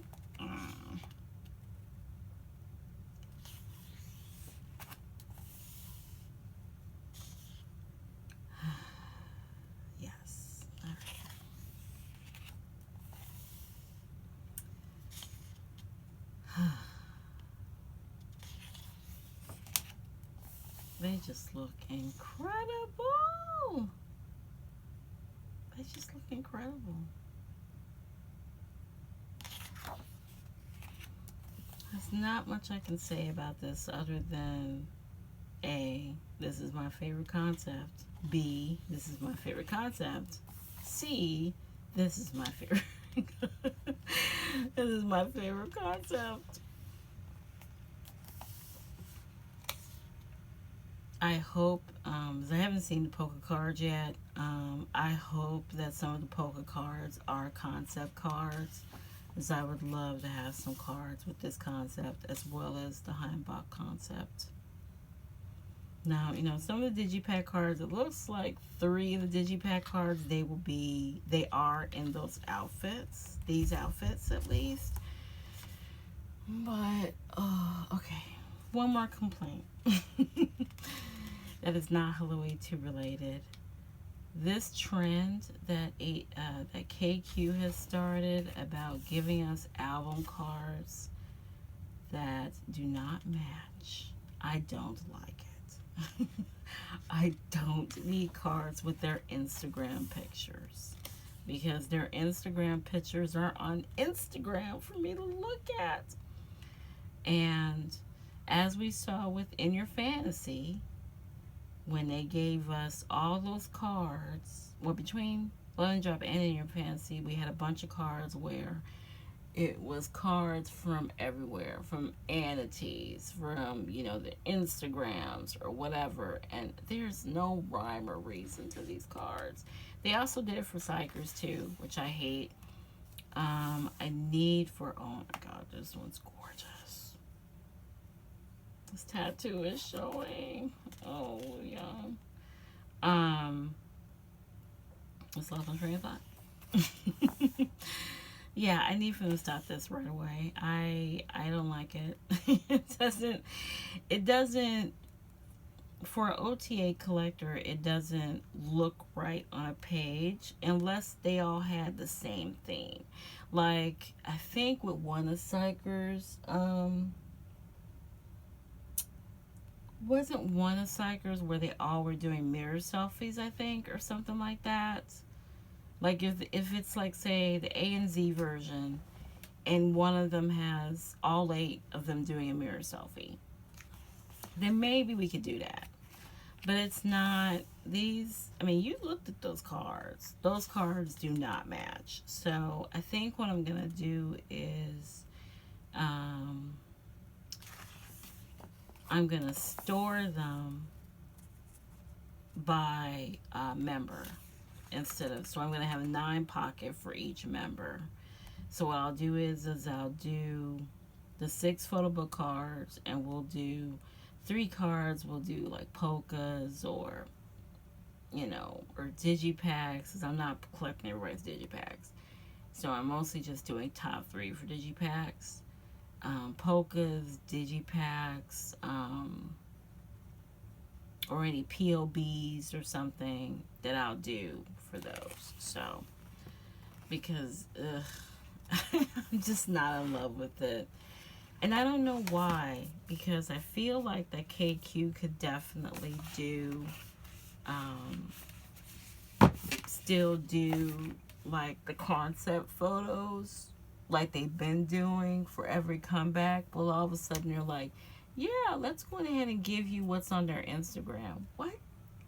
S2: yes. All right. They just look incredible. They just look incredible. There's not much I can say about this other than A, this is my favorite concept. B, this is my favorite concept. C, this is my favorite. This is my favorite concept. I hope, I haven't seen the poker cards yet. I hope that some of the poker cards are concept cards, as I would love to have some cards with this concept as well as the Heimbach concept. Now, you know, some of the Digipack cards, it looks like 3 of the Digipack cards, they are in those outfits, these outfits at least. But, okay, one more complaint. That is not Hello A2 related. This trend that that KQ has started about giving us album cards that do not match, I don't like it. I don't need cards with their Instagram pictures because their Instagram pictures are on Instagram for me to look at. And as we saw with In Your Fantasy, when they gave us all those cards, well, between Blood and Drop and In Your Fantasy, we had a bunch of cards where it was cards from everywhere, from ATEEZ, from, you know, the Instagrams or whatever, and there's no rhyme or reason to these cards. They also did it for Psychers too, which I hate. I need for, oh my God, this one's gorgeous. This tattoo is showing. Oh, yeah. Let's lost my train of thought. Yeah, I need for them to stop this right away. I don't like it. It doesn't, for an OTA collector, it doesn't look right on a page unless they all had the same theme. Like, I think with one of Psychers, wasn't one of Psychers where they all were doing mirror selfies, I think, or something like that? Like if it's like, say, the A and Z version, and one of them has all 8 of them doing a mirror selfie, then maybe we could do that. But it's not these. I mean, you looked at those cards. Those cards do not match. So I think what I'm gonna do is, I'm gonna store them by member. Instead of, so I'm going to have a 9 pocket for each member. So what I'll do is I'll do the 6 photo book cards, and we'll do 3 cards will do like polkas or, you know, or digipacks, because I'm not collecting everybody's digipacks. So I'm mostly just doing top 3 for digipacks. Polkas, digipacks, or any POBs or something that I'll do for those. So, because I'm just not in love with it. And I don't know why, because I feel like that KQ could definitely do, still do like the concept photos like they've been doing for every comeback. Well, all of a sudden they're like, yeah, let's go ahead and give you what's on their Instagram. What?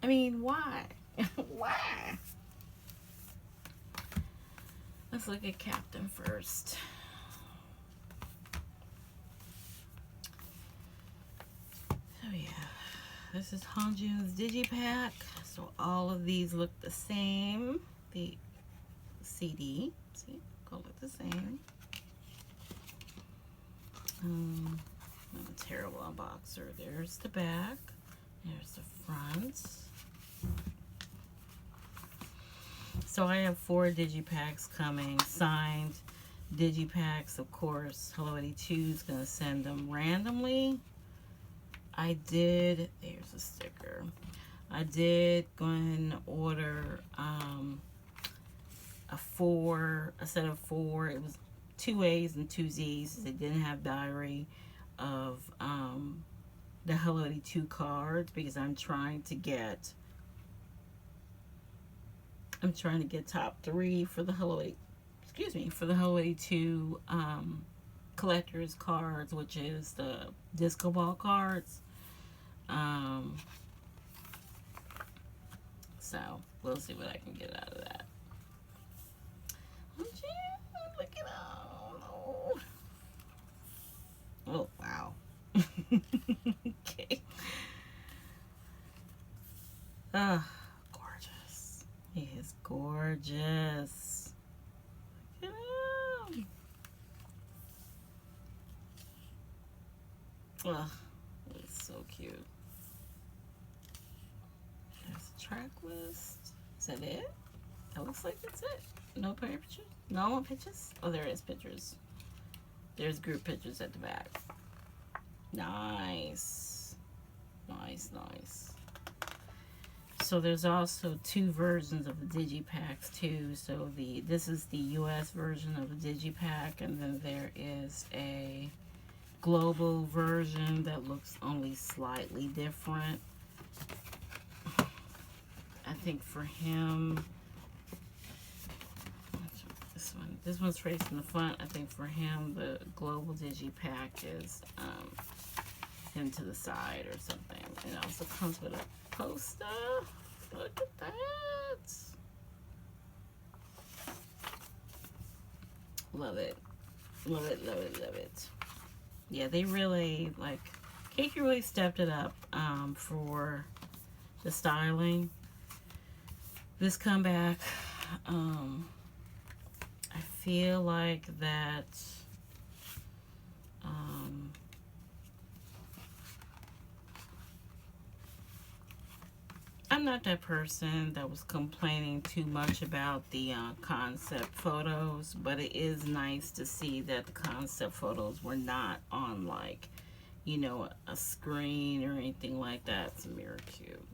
S2: I mean, why? Why? Let's look at Captain first. Oh yeah, this is Hanjun's Digipack. So all of these look the same. The CD, see, go look the same. I'm a terrible unboxer. There's the back. There's the front. So I have 4 digipacks coming, signed digipacks. Of course, Hello 82 is going to send them randomly. I did, there's a sticker. I did go ahead and order a set of 4. It was 2 A's and 2 Z's. They didn't have diary of the Hello 82 cards, because I'm trying to get top 3 for the Hello 82 collector's cards, which is the disco ball cards. So we'll see what I can get out of that. Oh, gee, look at all. Oh, wow. Okay. Gorgeous. He is gorgeous. Look at him. Ugh, it's so cute. There's a track list. Is that it? That looks like it's it. No pictures? No more pictures? Oh, there is pictures. There's group pictures at the back. Nice. Nice, nice. So there's also 2 versions of the digipacks too. So this is the US version of the digipack, and then there is a global version that looks only slightly different. I think for him, this one's facing the front. I think for him, the global digipack is him to the side or something. It also comes with a poster. Look at that. Love it. Love it, love it, love it. Yeah, they really, like, KQ really stepped it up for the styling. This comeback, I feel like that I'm not that person that was complaining too much about the concept photos, but it is nice to see that the concept photos were not on, like, you know, a screen or anything like that. It's mirror cube.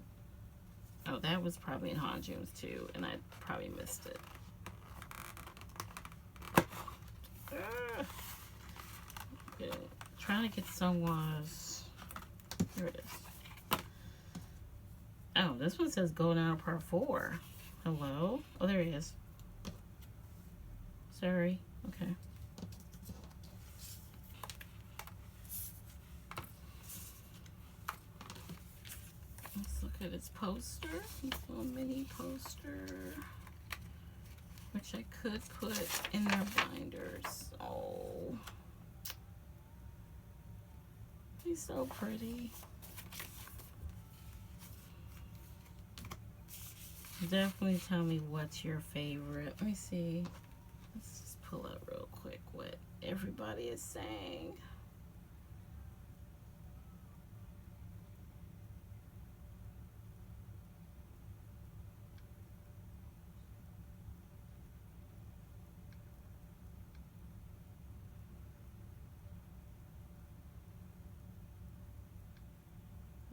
S2: Oh, that was probably in Hanjun's too, and I probably missed it. Okay. Trying to get someone's. Here it is. Oh, this one says Go Down Part 4. Hello? Oh, there he is. Sorry. Okay. Let's look at its poster. This little mini poster, which I could put in their binders. Oh. He's so pretty. Definitely tell me what's your favorite. Let me see. Let's just pull up real quick what everybody is saying.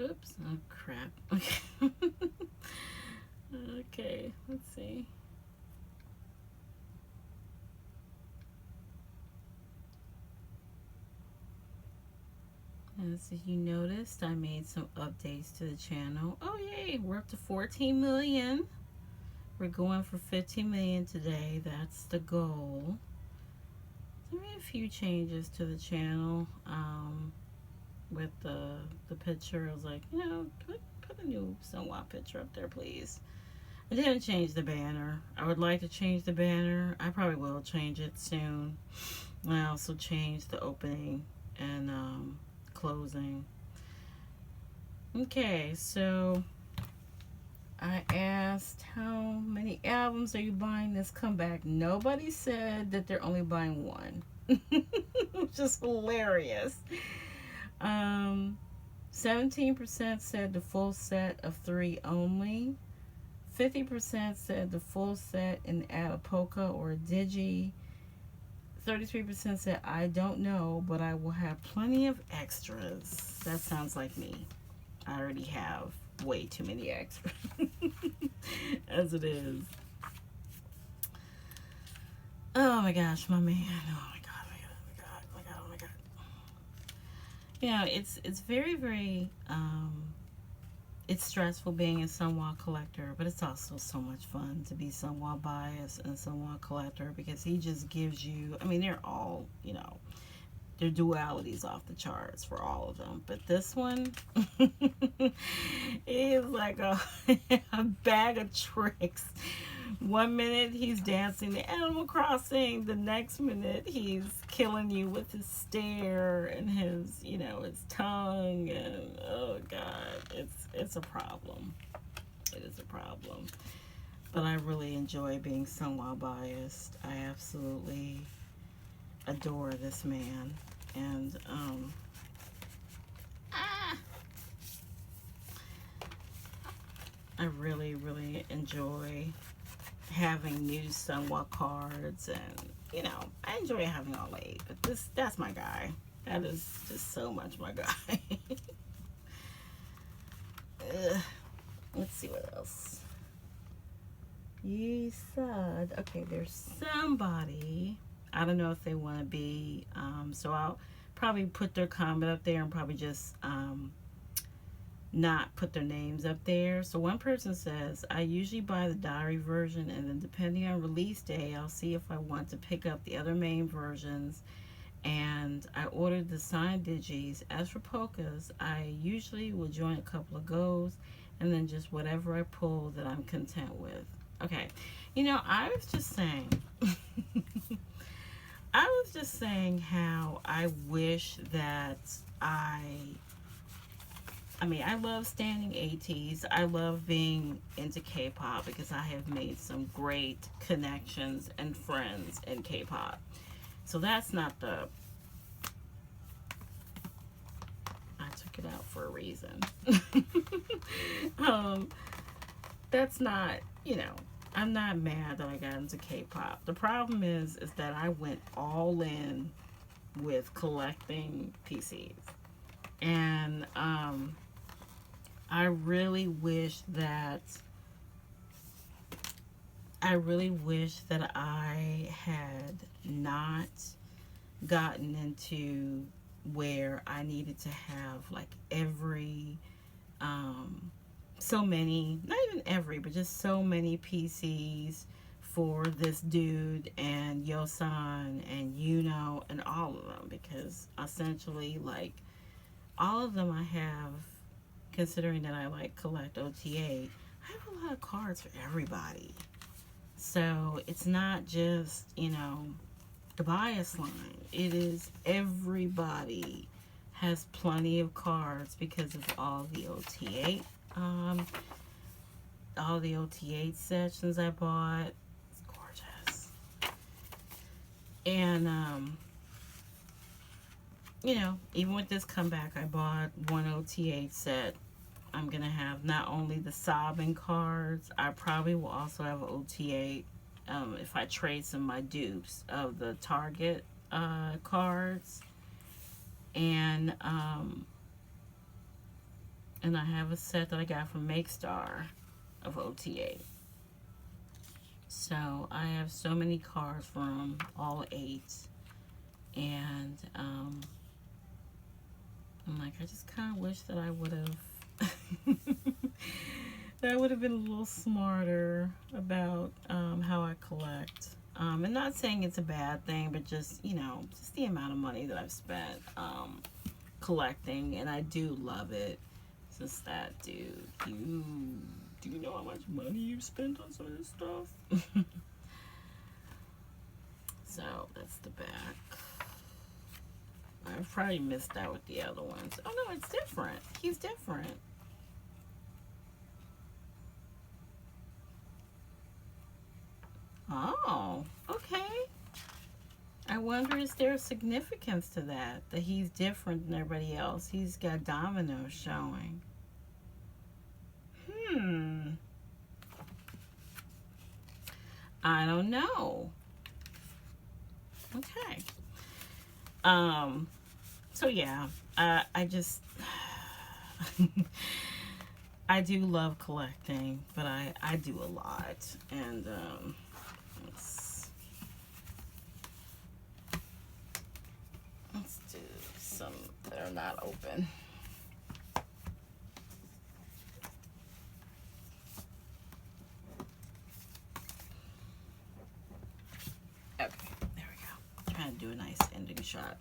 S2: Oops. Oh, crap. Okay, let's see. As you noticed, I made some updates to the channel. Oh, yay. We're up to 14 million. We're going for 15 million today. That's the goal. I made a few changes to the channel with the picture. I was like, you know, put a new Sunwa picture up there, please. I didn't change the banner. I would like to change the banner. I probably will change it soon. I also changed the opening and closing. Okay, so I asked how many albums are you buying this comeback. Nobody said that they're only buying one, which is hilarious. 17% said the full set of 3 only. 50% said the full set and add a polka or a digi. 33% said I don't know, but I will have plenty of extras. That sounds like me. I already have way too many extras as it is. Oh my gosh, my man. Oh my god, my god, my god, my god, oh my god. You know, it's very, very it's stressful being a Sunwa collector, but it's also so much fun to be Sunwa biased and Sunwa collector, because he just gives you, I mean, they're all, you know, their dualities off the charts for all of them, but this one is like a bag of tricks. One minute he's dancing the Animal Crossing, the next minute he's killing you with his stare and his, you know, his tongue, and oh god, it's a problem. It is a problem. But I really enjoy being Sunwa biased. I absolutely adore this man, and I really, really enjoy having new Sunwa cards, and you know, I enjoy having all 8, but that's my guy. That is just so much my guy. Let's see what else. You said, okay, there's somebody, I don't know if they want to be, so I'll probably put their comment up there and probably just not put their names up there. So one person says, I usually buy the diary version, and then depending on release day, I'll see if I want to pick up the other main versions, and I ordered the signed digis. As for polkas, I usually will join a couple of goes, and then just whatever I pull that I'm content with. Okay, you know, I was just saying how I wish that I mean, I love standing ATEEZ. I love being into K-pop because I have made some great connections and friends in K-pop. So that's not the... I took it out for a reason. That's not, you know, I'm not mad that I got into K-pop. The problem is that I went all in with collecting PCs. And I really wish that I had not gotten into where I needed to have like every so many, not even every, but just so many PCs for this dude and Yosan and Yuno and all of them, because essentially like all of them I have, considering that I like collect OTA, I have a lot of cards for everybody. So it's not just, you know, the bias line. It is everybody has plenty of cards because of all the OTA sessions I bought. It's gorgeous. And you know, even with this comeback, I bought one OTA set. I'm gonna have not only the sobbing cards, I probably will also have an OTA if I trade some of my dupes of the Target cards. And And I have a set that I got from Make Star of OTA. So I have so many cards from all 8. And I'm like, I just kind of wish that I would have that I would have been a little smarter about how I collect. And not saying it's a bad thing, but just, just the amount of money that I've spent collecting, and I do love it. It's just that, dude, do you know how much money you've spent on some of this stuff? So that's the back. I probably missed out with the other ones. Oh no, it's different. He's different. Oh, okay. I wonder, is there significance to that he's different than everybody else? He's got dominoes showing. I don't know. Okay. So yeah, I just I do love collecting, but I do a lot, and let's do some that are not open. Okay, there we go. Trying to do a nice ending shot.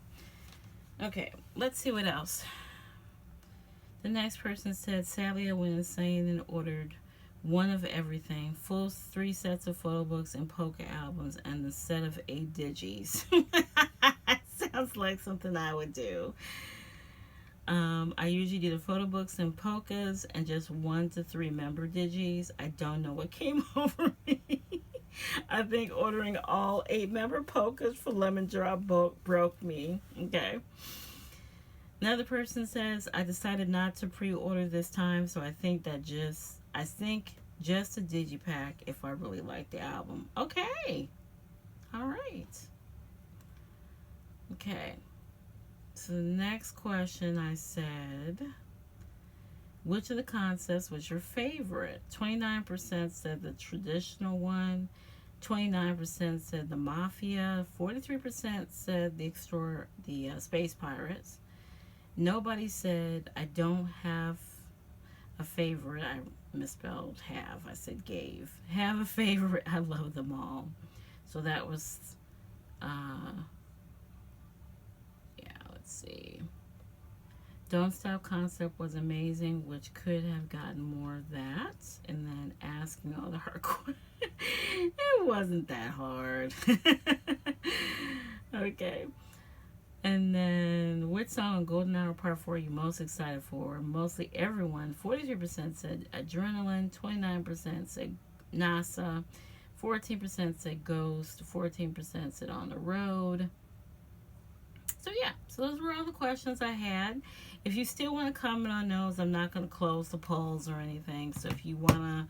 S2: Okay, let's see what else. The next person said, sadly I went insane and ordered one of everything, full 3 sets of photo books and poker albums, and the set of 8 digis. Sounds like something I would do. I usually do the photo books and polkas and just 1 to 3 member digis. I don't know what came over me. I think ordering all 8 member polkas for Lemon Drop broke me. Okay. Another person says, I decided not to pre-order this time, so I think just a digipack if I really like the album. Okay. All right. Okay. So the next question I said, which of the concepts was your favorite? 29% said the traditional one. 29% said the Mafia. 43% said the Space Pirates. Nobody said, I don't have a favorite. I misspelled have. I said gave. Have a favorite. I love them all. So that was, let's see. Don't Stop concept was amazing, which could have gotten more of that. And then asking all the hard questions. It wasn't that hard. Okay. And then, which song on Golden Hour Part 4 are you most excited for? Mostly everyone. 43% said Adrenaline. 29% said NASA. 14% said Ghost. 14% said On the Road. So yeah, so those were all the questions I had. If you still want to comment on those, I'm not going to close the polls or anything. So if you want to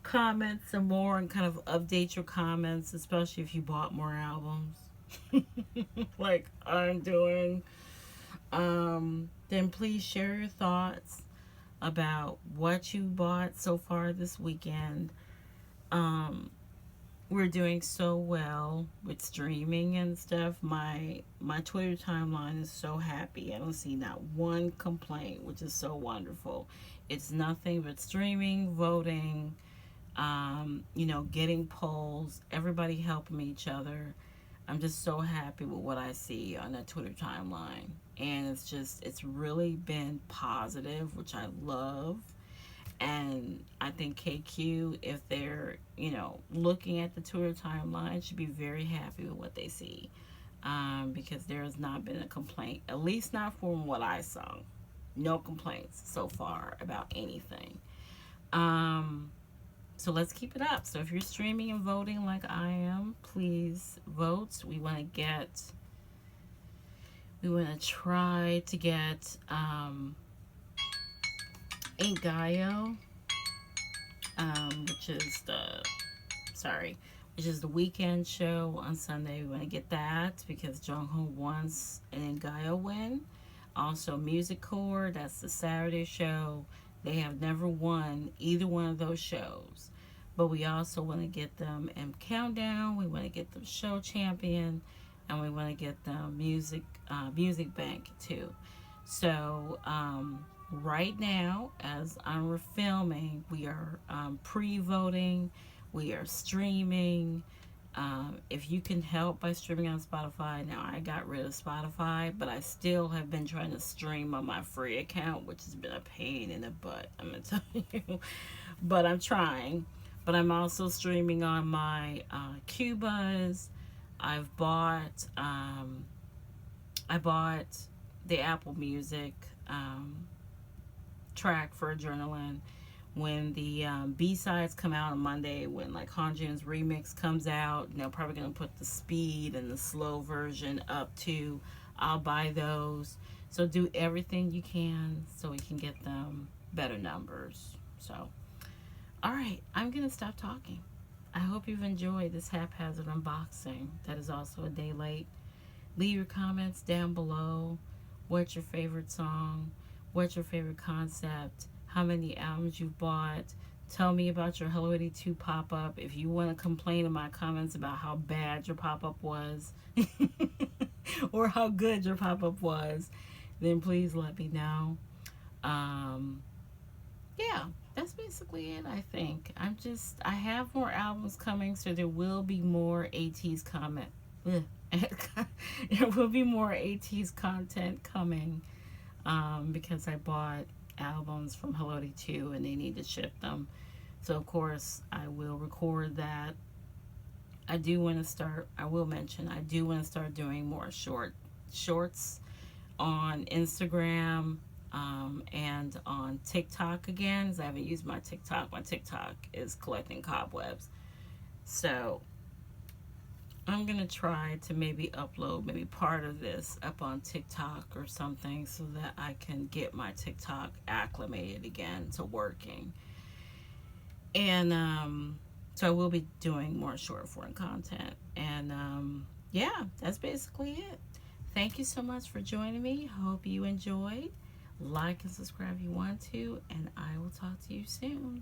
S2: comment some more and kind of update your comments, especially if you bought more albums, like I'm doing, then please share your thoughts about what you bought so far this weekend. We're doing so well with streaming and stuff. My Twitter timeline is so happy. I don't see not one complaint, which is so wonderful. It's nothing but streaming, voting, getting polls, everybody helping each other. I'm just so happy with what I see on that Twitter timeline. And it's really been positive, which I love. And I think KQ, if they're, looking at the Twitter timeline, should be very happy with what they see. Because there has not been a complaint, at least not from what I saw. No complaints so far about anything. So let's keep it up. So if you're streaming and voting like I am, please vote. We want to try to get Gaio, which is the weekend show on Sunday. We want to get that because Jongho wants an Gaio win. Also Music Core, that's the Saturday show. They have never won either one of those shows. But we also want to get them in Countdown. We want to get them Show Champion, and we want to get them Music Bank too. So right now, as I'm filming, we are pre-voting. We are streaming. If you can help by streaming on Spotify, now I got rid of Spotify, but I still have been trying to stream on my free account, which has been a pain in the butt, I'm going to tell you. But I'm trying. But I'm also streaming on my Cubas. I bought the Apple Music track for Adrenaline. When the B-sides come out on Monday, when like Hanjun's remix comes out, probably going to put the speed and the slow version up too. I'll buy those. So do everything you can so we can get them better numbers. So, all right, I'm going to stop talking. I hope you've enjoyed this haphazard unboxing that is also a day late. Leave your comments down below. What's your favorite song? What's your favorite concept? How many albums you've bought? Tell me about your Hello 82 pop-up. If you want to complain in my comments about how bad your pop-up was or how good your pop-up was, then please let me know. Yeah, that's basically it, I think. I have more albums coming, so there will be more ATEEZ comment. There will be more ATEEZ content coming because I bought albums from Hello 82 and they need to ship them. So of course I will record that. I will mention I do want to start doing more shorts on Instagram and on TikTok again, because I haven't used my TikTok. My TikTok is collecting cobwebs. So I'm going to try to maybe upload maybe part of this up on TikTok or something so that I can get my TikTok acclimated again to working. And so I will be doing more short form content. And yeah, that's basically it. Thank you so much for joining me. Hope you enjoyed. Like and subscribe if you want to. And I will talk to you soon.